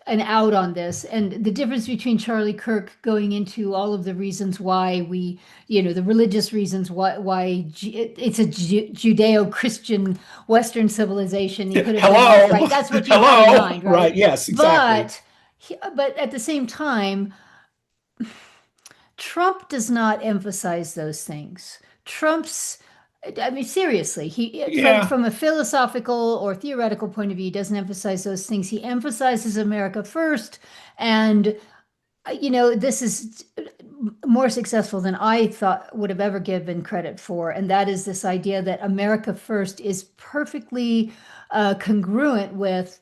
an out on this, and the difference between Charlie Kirk going into all of the reasons why we, the religious reasons why it's a Judeo-Christian Western civilization. He could have hello, right? That's what you have in mind, right? Yes, exactly. But at the same time, Trump does not emphasize those things. Seriously, from a philosophical or theoretical point of view, he doesn't emphasize those things. He emphasizes America first. And, this is more successful than I thought would have ever given credit for. And that is this idea that America first is perfectly congruent with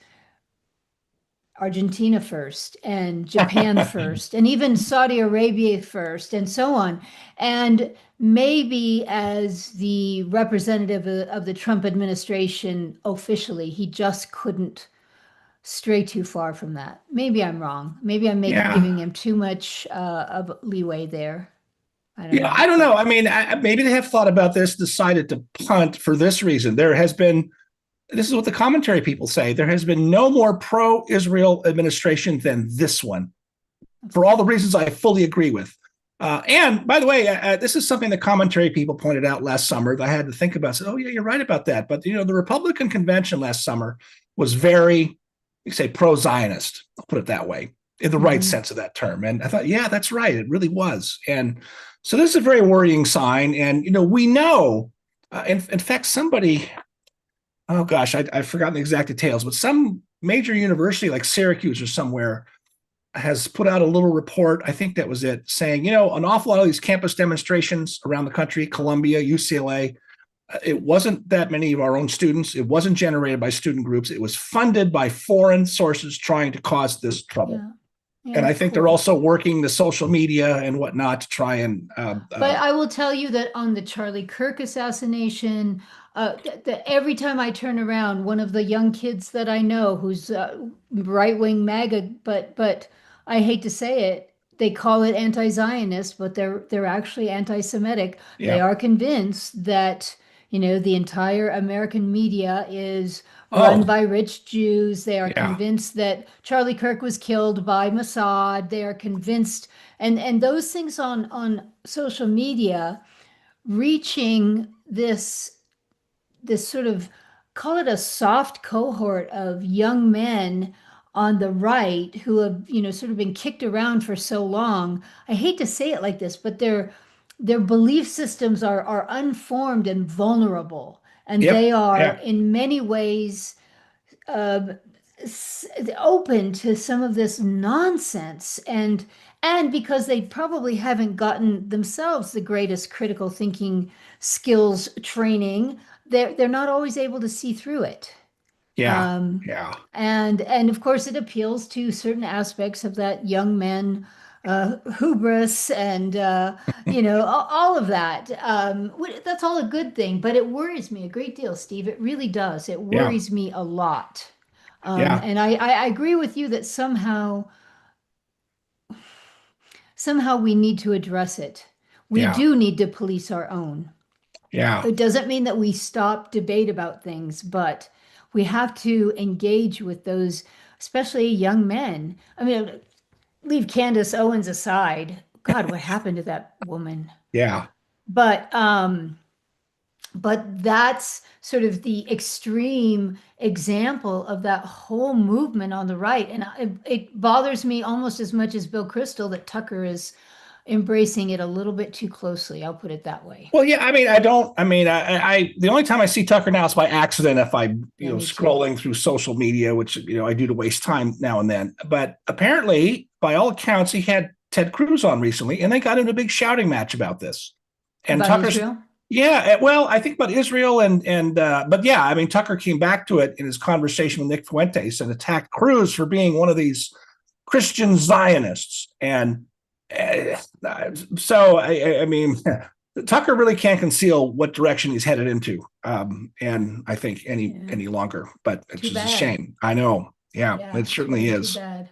Argentina first and Japan first and even Saudi Arabia first and so on. And maybe as the representative of the Trump administration officially, he just couldn't stray too far from that. Maybe I'm wrong. Maybe I'm giving him too much of leeway there. I don't know. I mean, maybe they have thought about this, decided to punt for this reason. This is what the commentary people say. There has been no more pro-Israel administration than this one, for all the reasons I fully agree with. And by the way, this is something the commentary people pointed out last summer that I had to think about. I said, oh, yeah, you're right about that. But, the Republican convention last summer was very, pro-Zionist. I'll put it that way, in the right sense of that term. And I thought, yeah, that's right. It really was. And so this is a very worrying sign. And, we know, in fact, somebody... oh gosh, I've forgotten the exact details, but some major university like Syracuse or somewhere has put out a little report, I think that was it, saying, an awful lot of these campus demonstrations around the country, Columbia, UCLA, it wasn't that many of our own students. It wasn't generated by student groups. It was funded by foreign sources trying to cause this trouble. Yeah, and I think they're also working the social media and whatnot to try and... but I will tell you that on the Charlie Kirk assassination... every time I turn around, one of the young kids that I know who's right-wing MAGA, but I hate to say it, they call it anti-Zionist, but they're actually anti-Semitic. Yeah. They are convinced that the entire American media is run by rich Jews. They are convinced that Charlie Kirk was killed by Mossad. They are convinced, and those things on social media, reaching this sort of, call it a soft cohort of young men on the right who have, sort of been kicked around for so long. I hate to say it like this, but their belief systems are unformed and vulnerable. And they are in many ways open to some of this nonsense. And because they probably haven't gotten themselves the greatest critical thinking skills training, they're not always able to see through it. And of course it appeals to certain aspects of that young man hubris and all of that. That's all a good thing, but it worries me a great deal, Steve. It really does. It worries me a lot. And I agree with you that somehow we need to address it. We do need to police our own. It doesn't mean that we stop debate about things, but we have to engage with those, especially young men. I mean, leave Candace Owens aside. God, what happened to that woman? Yeah. But that's sort of the extreme example of that whole movement on the right. And it bothers me almost as much as Bill Kristol that Tucker is embracing it a little bit too closely. I'll put it that way. Well, yeah, I mean, I don't. I mean, the only time I see Tucker now is by accident if I'm, Yeah, me too. scrolling through social media, which I do to waste time now and then. But apparently, by all accounts, he had Ted Cruz on recently, and they got into a big shouting match about this. And About Tucker's, Israel? yeah, well, I think about Israel but yeah, I mean, Tucker came back to it in his conversation with Nick Fuentes and attacked Cruz for being one of these Christian Zionists, and uh, so I mean, Tucker really can't conceal what direction he's headed into, and I think Yeah. any longer. But it's Too just a bad. shame. I know. Yeah, Yeah, it certainly too is. bad.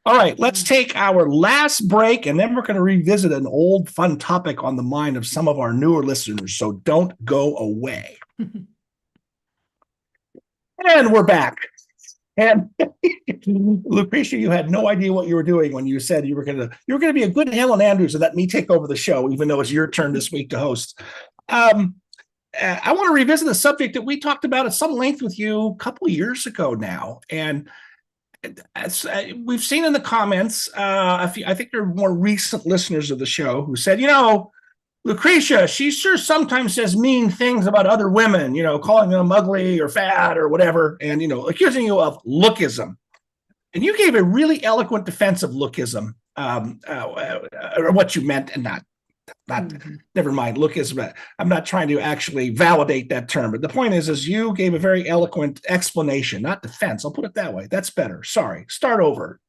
All right, let's Yeah. take our last break, and then we're going to revisit an old fun topic on the mind of some of our newer listeners. So don't go away. And we're back. And Lucretia, you had no idea what you were doing when you said you were gonna be a good Helen Andrews and let me take over the show, even though it's your turn this week to host. Um, I want to revisit a subject that we talked about at some length with you a couple of years ago now, and as we've seen in the comments, I think there are more recent listeners of the show who said, Lucretia, she sure sometimes says mean things about other women, calling them ugly or fat or whatever, and, accusing you of lookism. And you gave a really eloquent defense of lookism, or what you meant, and never mind, lookism. I'm not trying to actually validate that term, but the point is you gave a very eloquent explanation, not defense. I'll put it that way. That's better. Sorry. Start over.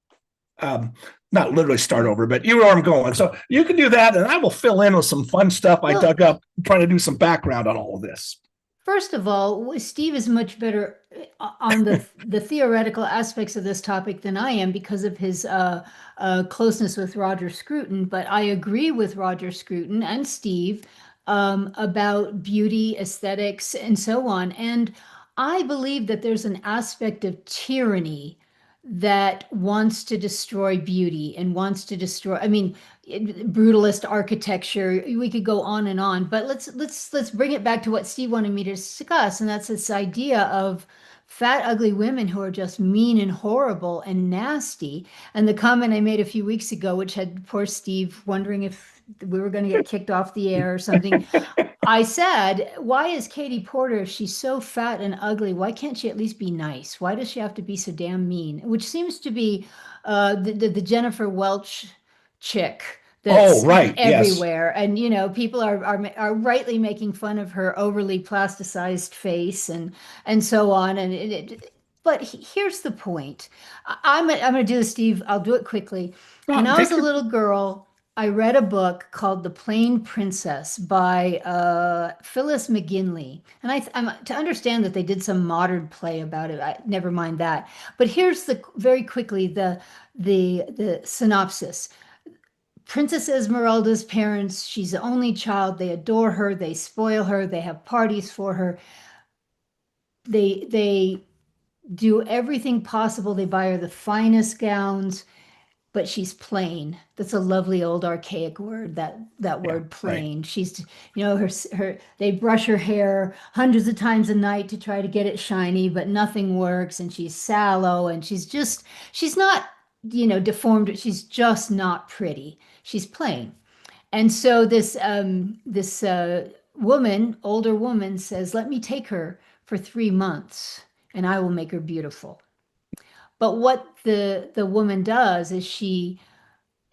Not literally start over, but you know where I'm going. So you can do that, and I will fill in with some fun stuff I dug up, trying to do some background on all of this. First of all, Steve is much better on the theoretical aspects of this topic than I am because of his closeness with Roger Scruton. But I agree with Roger Scruton and Steve about beauty, aesthetics, and so on. And I believe that there's an aspect of tyranny that wants to destroy beauty and wants to destroy, I mean, brutalist architecture. We could go on, but let's bring it back to what Steve wanted me to discuss, and that's this idea of fat, ugly women who are just mean and horrible and nasty. And the comment I made a few weeks ago, which had poor Steve wondering if we were going to get kicked off the air or something. I said, why is Katie Porter, if she's so fat and ugly, why can't she at least be nice? Why does she have to be so damn mean? Which seems to be the Jennifer Welch chick that's right. everywhere. Yes. And people are rightly making fun of her overly plasticized face and so on. But here's the point. I'm going to do this, Steve. I'll do it quickly. When I was a little girl, I read a book called The Plain Princess by Phyllis McGinley. And to understand that they did some modern play about it, never mind that. But here's very quickly the synopsis. Princess Esmeralda's parents, she's the only child. They adore her. They spoil her. They have parties for her. They do everything possible. They buy her the finest gowns, but she's plain. That's a lovely old archaic word, that word plain. Right. She's, they brush her hair hundreds of times a night to try to get it shiny, but nothing works. And she's sallow and she's not, deformed. She's just not pretty. She's plain. And so this older woman says, let me take her for 3 months and I will make her beautiful. But what the woman does is she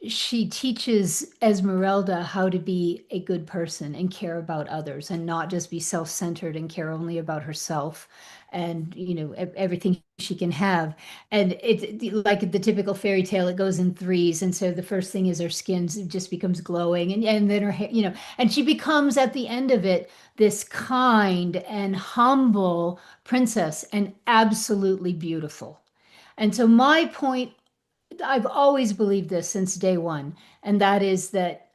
teaches Esmeralda how to be a good person and care about others and not just be self-centered and care only about herself and everything she can have. And it's like the typical fairy tale, it goes in threes. And so the first thing is her skin just becomes glowing, and then her hair, and she becomes at the end of it this kind and humble princess and absolutely beautiful. And so my point, I've always believed this since day one, and that is that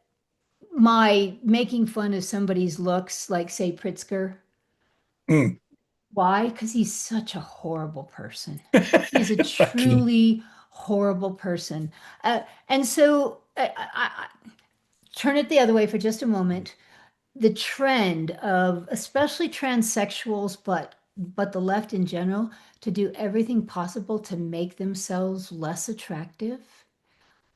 my making fun of somebody's looks, like say Pritzker. Why? Because he's such a horrible person. He's a truly horrible person. And so I turn it the other way for just a moment. The trend of especially transsexuals, but the left in general, to do everything possible to make themselves less attractive.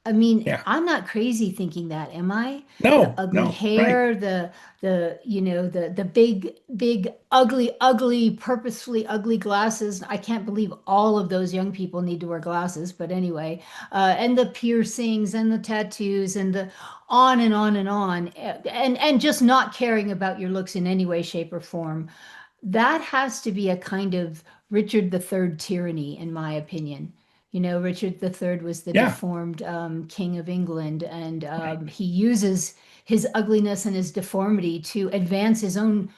I mean, Yeah. I'm not crazy thinking that, am I? The No, ugly no, right. hair, the big ugly purposefully ugly glasses. I can't believe all of those young people need to wear glasses, but anyway, and the piercings and the tattoos and the on and on and on, and just not caring about your looks in any way, shape, or form. That has to be a kind of Richard III tyranny, in my opinion. Richard III was the Yeah. deformed king of England, and Right. he uses his ugliness and his deformity to advance his own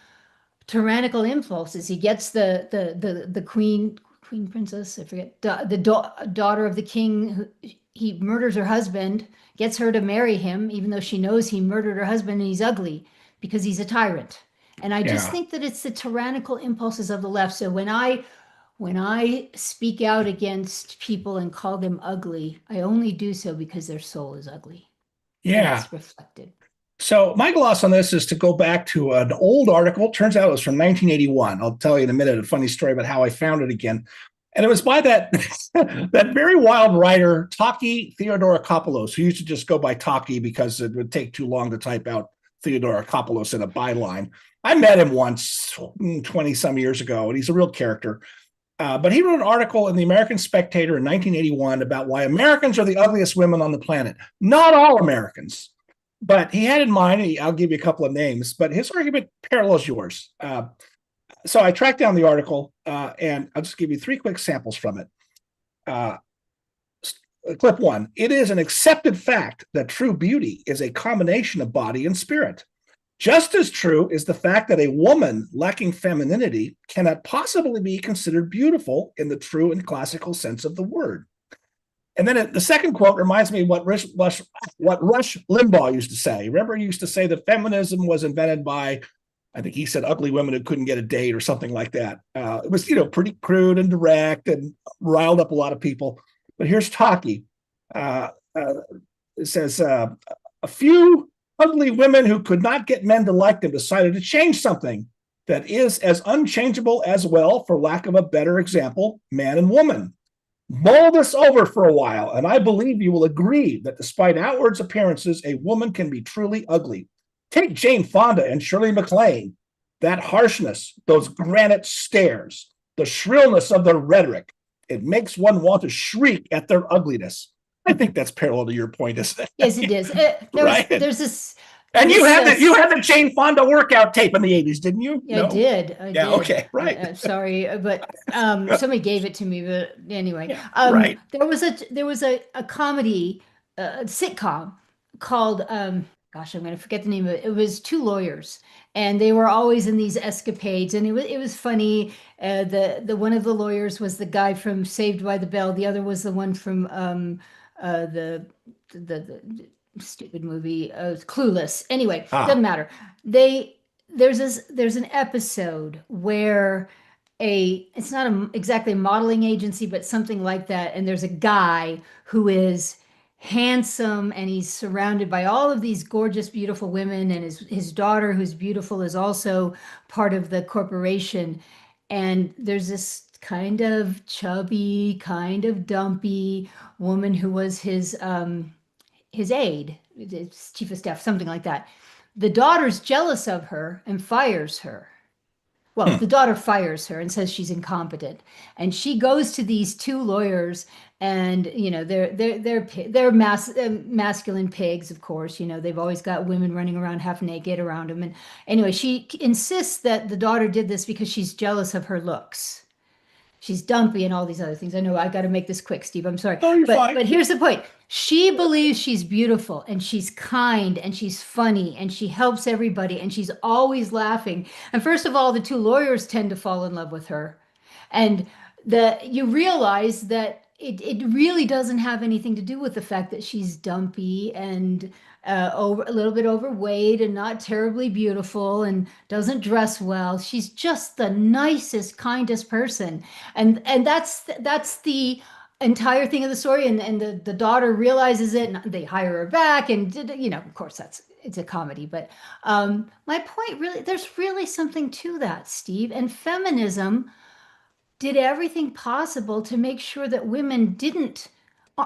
tyrannical impulses. He gets the queen princess, I forget, daughter of the king. He murders her husband, gets her to marry him, even though she knows he murdered her husband and he's ugly because he's a tyrant. And I just Yeah. think that it's the tyrannical impulses of the left. So when I speak out against people and call them ugly, I only do so because their soul is ugly, and Yeah. it's reflected. So my gloss on this is to go back to an old article. Turns out it was from 1981. I'll tell you in a minute a funny story about how I found it again. And it was by that that very wild writer, Taki Theodorakopoulos, who used to just go by Taki because it would take too long to type out Theodorakopoulos in a byline. I met him once 20 some years ago, and he's a real character. But he wrote an article in the American Spectator in 1981 about why Americans are the ugliest women on the planet. Not all Americans, but he had in mind, I'll give you a couple of names, but his argument parallels yours. So I tracked down the article, and I'll just give you three quick samples from it. Uh, Clip one: it is an accepted fact that true beauty is a combination of body and spirit. Just as true is the fact that a woman lacking femininity cannot possibly be considered beautiful in the true and classical sense of the word. And then the second quote reminds me what Rush Limbaugh used to say. Remember, he used to say that feminism was invented by, I think he said, ugly women who couldn't get a date or something like that. It was, pretty crude and direct and riled up a lot of people. But here's Taki. It says, a few ugly women who could not get men to like them decided to change something that is as unchangeable as, well, for lack of a better example, man and woman. Mull this over for a while, and I believe you will agree that despite outward appearances, a woman can be truly ugly. Take Jane Fonda and Shirley MacLaine. That harshness, those granite stares, the shrillness of their rhetoric, it makes one want to shriek at their ugliness. I think that's parallel to your point, isn't it? Yes, it is. Right. There's this. And you had the Jane Fonda workout tape in the 80s, didn't you? Yeah, no? I did. Yeah, did. Okay, right. I'm sorry, but somebody gave it to me. But anyway, yeah, right. There was a comedy, sitcom called gosh, I'm going to forget the name of it. It was two lawyers, and they were always in these escapades, and it was funny. The one of the lawyers was the guy from Saved by the Bell. The other was the one from the stupid movie, Clueless. Anyway, doesn't matter. There's an episode where it's not exactly a modeling agency, but something like that, and there's a guy who is handsome, and he's surrounded by all of these gorgeous, beautiful women, and his daughter, who's beautiful, is also part of the corporation. And there's this kind of chubby, kind of dumpy woman who was his aide, his chief of staff, something like that. The daughter's jealous of her and fires her. Well, the daughter fires her and says she's incompetent, and she goes to these two lawyers, and they're masculine pigs, of course. They've always got women running around half naked around them, and anyway, she insists that the daughter did this because she's jealous of her looks. She's dumpy and all these other things. I know I got to make this quick, Steve. I'm sorry. No, you're fine. But here's the point. She believes she's beautiful, and she's kind, and she's funny, and she helps everybody, and she's always laughing. And first of all, the two lawyers tend to fall in love with her. And you realize that it really doesn't have anything to do with the fact that she's dumpy and a little bit overweight and not terribly beautiful and doesn't dress well. She's just the nicest, kindest person. And that's the entire thing of the story. And the daughter realizes it, and they hire her back. And, of course, it's a comedy. But my point, really, there's really something to that, Steve. And feminism did everything possible to make sure that women didn't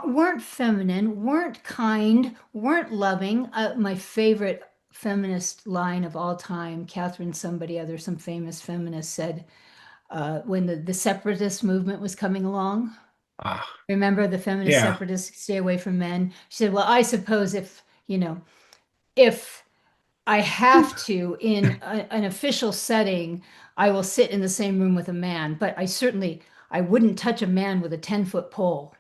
weren't feminine, weren't kind, weren't loving. My favorite feminist line of all time, Catherine somebody other, some famous feminist said, when the separatist movement was coming along, Ah, remember the feminist yeah. separatists stay away from men? She said, well, I suppose if I have to in an official setting, I will sit in the same room with a man, but I wouldn't touch a man with a 10-foot pole.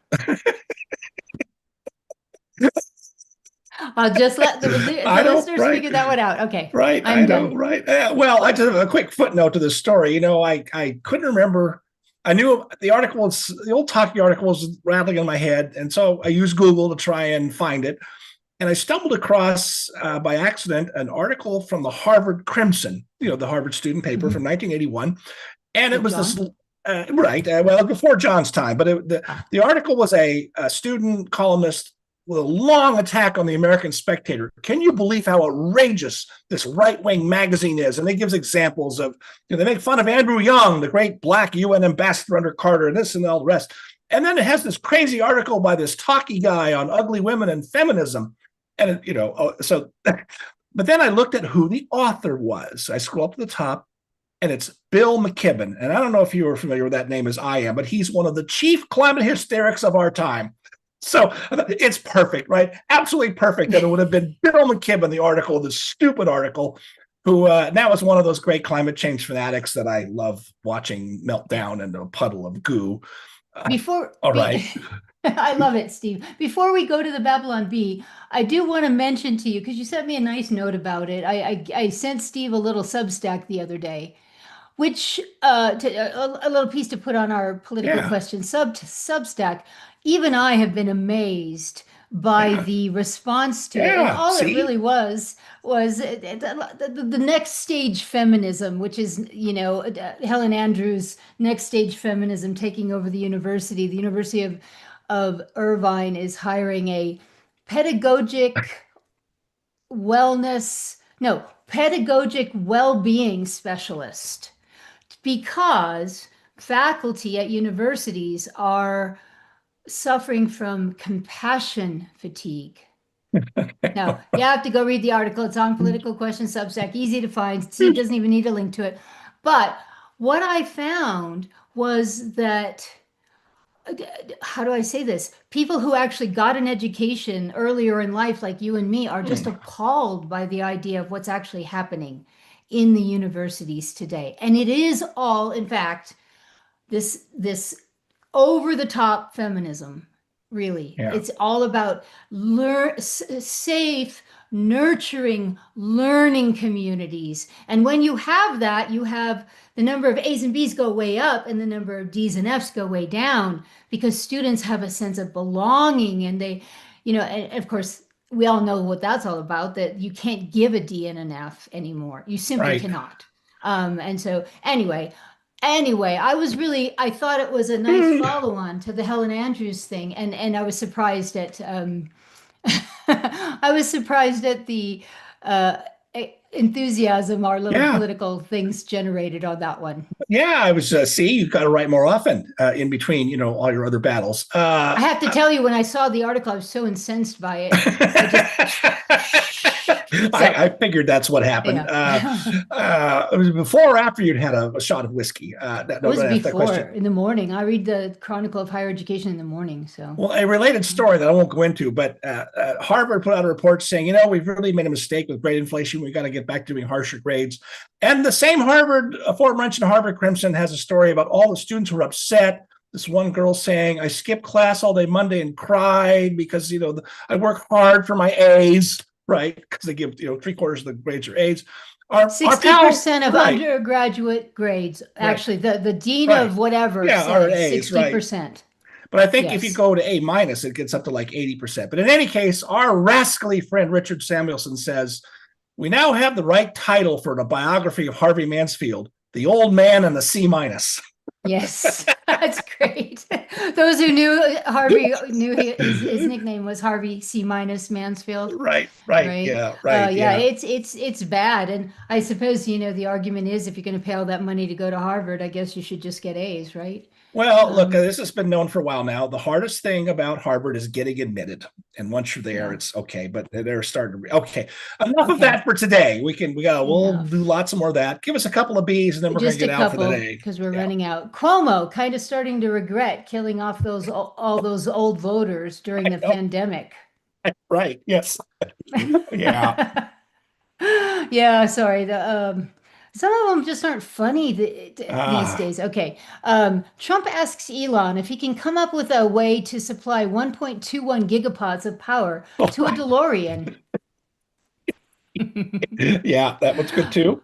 I'll just let I the know, listeners right? figure that one out. Okay, Right. I I'm know, done. right. Well, I just have a quick footnote to this story. I couldn't remember. I knew the article, the old talkie article was rattling in my head. And so I used Google to try and find it. And I stumbled across by accident an article from the Harvard Crimson, the Harvard student paper Mhm. from 1981. And it With was this, John? right, well, before John's time, but Ah. the article was a student columnist with a long attack on the American Spectator. Can you believe how outrageous this right-wing magazine is? And they gives examples of, they make fun of Andrew Young, the great black UN ambassador under Carter, and this and all the rest. And then it has this crazy article by this talkie guy on ugly women and feminism. And, so, but then I looked at who the author was. I scroll up to the top, and it's Bill McKibben. And I don't know if you are familiar with that name as I am, but he's one of the chief climate hysterics of our time. So it's perfect, right? Absolutely perfect that it would have been Bill McKibben, the article, the stupid article, who now is one of those great climate change fanatics that I love watching melt down into a puddle of goo. Before All be, right. I love it, Steve. Before we go to the Babylon Bee, I do want to mention to you because you sent me a nice note about it. I sent Steve a little Substack the other day, which a little piece to put on our political Yeah. question Substack. Even I have been amazed by Yeah. the response to it, and Yeah. all it See? really was the next stage feminism, which is Helen Andrews' next stage feminism taking over the university. The University of Irvine is hiring a pedagogic pedagogic well-being specialist because faculty at universities are suffering from compassion fatigue. Now, you have to go read the article. It's on Political Questions Substack, easy to find. Steve doesn't even need a link to it. But what I found was that, how do I say this? People who actually got an education earlier in life, like you and me, are just appalled by the idea of what's actually happening in the universities today. And it is all, in fact, this over the top feminism, really. Yeah. It's all about safe, nurturing, learning communities. And when you have that, you have the number of A's and B's go way up and the number of D's and F's go way down because students have a sense of belonging and and of course, we all know what that's all about, that you can't give a D and an F anymore. You simply Right. cannot. And so anyway, I thought it was a nice follow on to the Helen Andrews thing. And I was surprised at, I was surprised at the uh, enthusiasm our little Yeah. political things generated on that one. Yeah. I was, see, you've got to write more often in between, all your other battles. I have to tell you, when I saw the article, I was so incensed by it. I just, so, I figured that's what happened. yeah. It was before or after you'd had a shot of whiskey. It was Don't ask that before question. in the morning. I read the Chronicle of Higher Education in the morning. So, Well, a related story that I won't go into, but Harvard put out a report saying, we've really made a mistake with grade inflation. We got to get back to doing harsher grades. And the same Harvard, aforementioned Harvard Crimson, has a story about all the students who were upset. This one girl saying, I skipped class all day Monday and cried because, I work hard for my A's, right? Because they give, 3/4 of the grades are A's. Our pal, 60% of right, undergraduate grades, right, actually, the dean right. of whatever Yeah, are said A's, right. 60%. But I think if you Yes. go to A minus, it gets up to like 80%. But in any case, our rascally friend Richard Samuelson says, we now have the right title for the biography of Harvey Mansfield, The Old Man and the C minus. Yes, that's great. Those who knew Harvey knew his nickname was Harvey C minus Mansfield, Right, right? yeah, right, Yeah, yeah. it's bad, and I suppose the argument is if you're going to pay all that money to go to Harvard, I guess you should just get A's, right? Well, look, this has been known for a while now. The hardest thing about Harvard is getting admitted, and once you're there, Yeah. it's okay. But they're starting to. Okay, enough of Okay. that for today. We'll Enough. do lots more of that. Give us a couple of B's, and then we're going to Just a get out for the couple, day. because we're Yeah, running out. Cuomo kind of starting to regret killing off those all those old voters during the pandemic. right. Yes. Yeah. Yeah, sorry. The some of them just aren't funny these Ah. days. Okay. Trump asks Elon if he can come up with a way to supply 1.21 gigapods of power to a DeLorean. Yeah, that one's good too.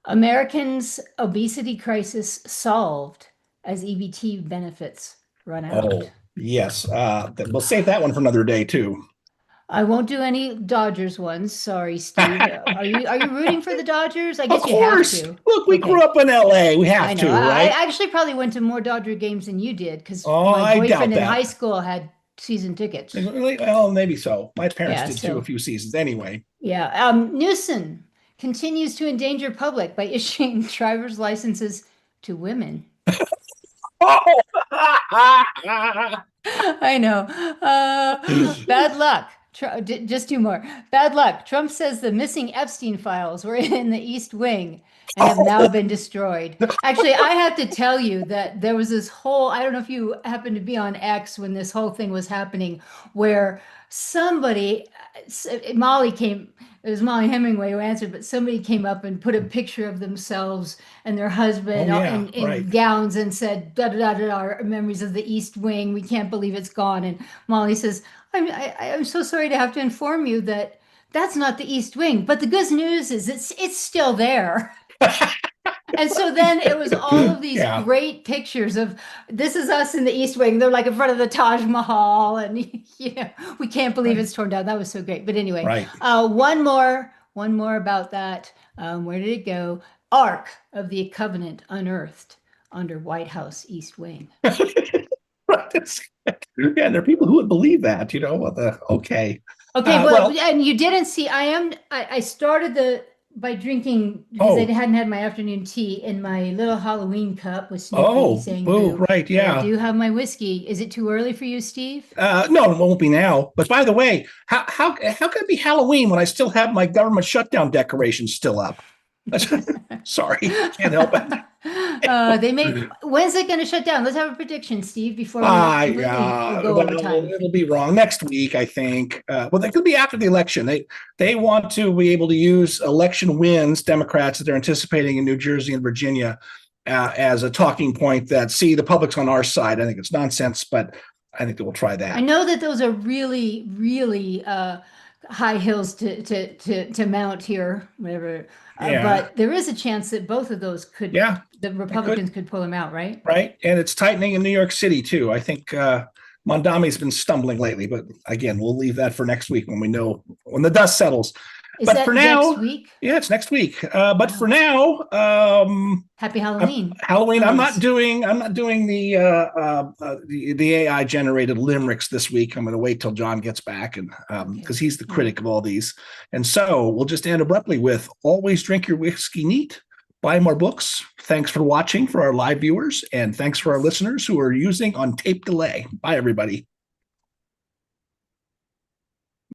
Americans' obesity crisis solved as EBT benefits run out. Oh, yes. We'll save that one for another day too. I won't do any Dodgers ones. Sorry, Steve. Are you rooting for the Dodgers? I Of guess you have course. to. Look, we grew Okay. up in LA. We I have know. to, I right? actually probably went to more Dodger games than you did because Oh, my I doubt boyfriend in high that. school had season tickets. Really? Well, maybe so. My parents Yeah, did too, a so few seasons anyway. yeah. Newsom continues to endanger public by issuing driver's licenses to women. Oh! I know. Bad luck. Just two more. Bad luck. Trump says the missing Epstein files were in the East Wing and have now been destroyed. Actually, I have to tell you that there was this whole, I don't know if you happened to be on X when this whole thing was happening, where somebody, Molly came, it was Molly Hemingway who answered, but somebody came up and put a picture of themselves and their Oh husband yeah, in right. gowns and said, da da da da, our memories of the East Wing. We can't believe it's gone. And Molly says, I'm so sorry to have to inform you that that's not the East Wing. But the good news is it's still there. And so then it was all of these Yeah, great pictures of this is us in the East Wing. They're like in front of the Taj Mahal, and we can't believe right, it's torn down. That was so great. But anyway, right. one more about that. Where did it go? Ark of the Covenant unearthed under White House East Wing. Right. Yeah, there are people who would believe that, okay. Okay, well, Well, and you didn't see. I started the by drinking because I oh, hadn't had my afternoon tea in my little Halloween cup with Snoopy oh, saying boo, boo. right, But I yeah. do have my whiskey. Is it too early for you, Steve? No, it won't be now. But by the way, how can it be Halloween when I still have my government shutdown decorations still up? Sorry, can't help it. They may. When's it going to shut down? Let's have a prediction, Steve, before we I completely go over well, time. it'll be wrong next week, I think. Well, that could be after the election. They want to be able to use election wins, Democrats that they're anticipating in New Jersey and Virginia, as a talking point that see the public's on our side. I think it's nonsense, but I think they will try I that. know that those are really, really high hills to mount here, whatever. Yeah, But there is a chance that both of those yeah, the it could, Republicans could pull them out, right? right? And it's tightening in New York City too. I think Mondami's been stumbling lately, but again, we'll leave that for next week when we know when the dust settles. Is But for that next now, week? yeah, it's next week. But for Wow. now, Happy Halloween. Halloween. Lemons. I'm not doing the AI generated limericks this week. I'm going to wait till John gets back, and Okay. because he's the All right. critic of all these. And so we'll just end abruptly with always drink your whiskey neat. Buy more books. Thanks for watching for our live viewers, and thanks for our listeners who are using on tape delay. Bye, everybody.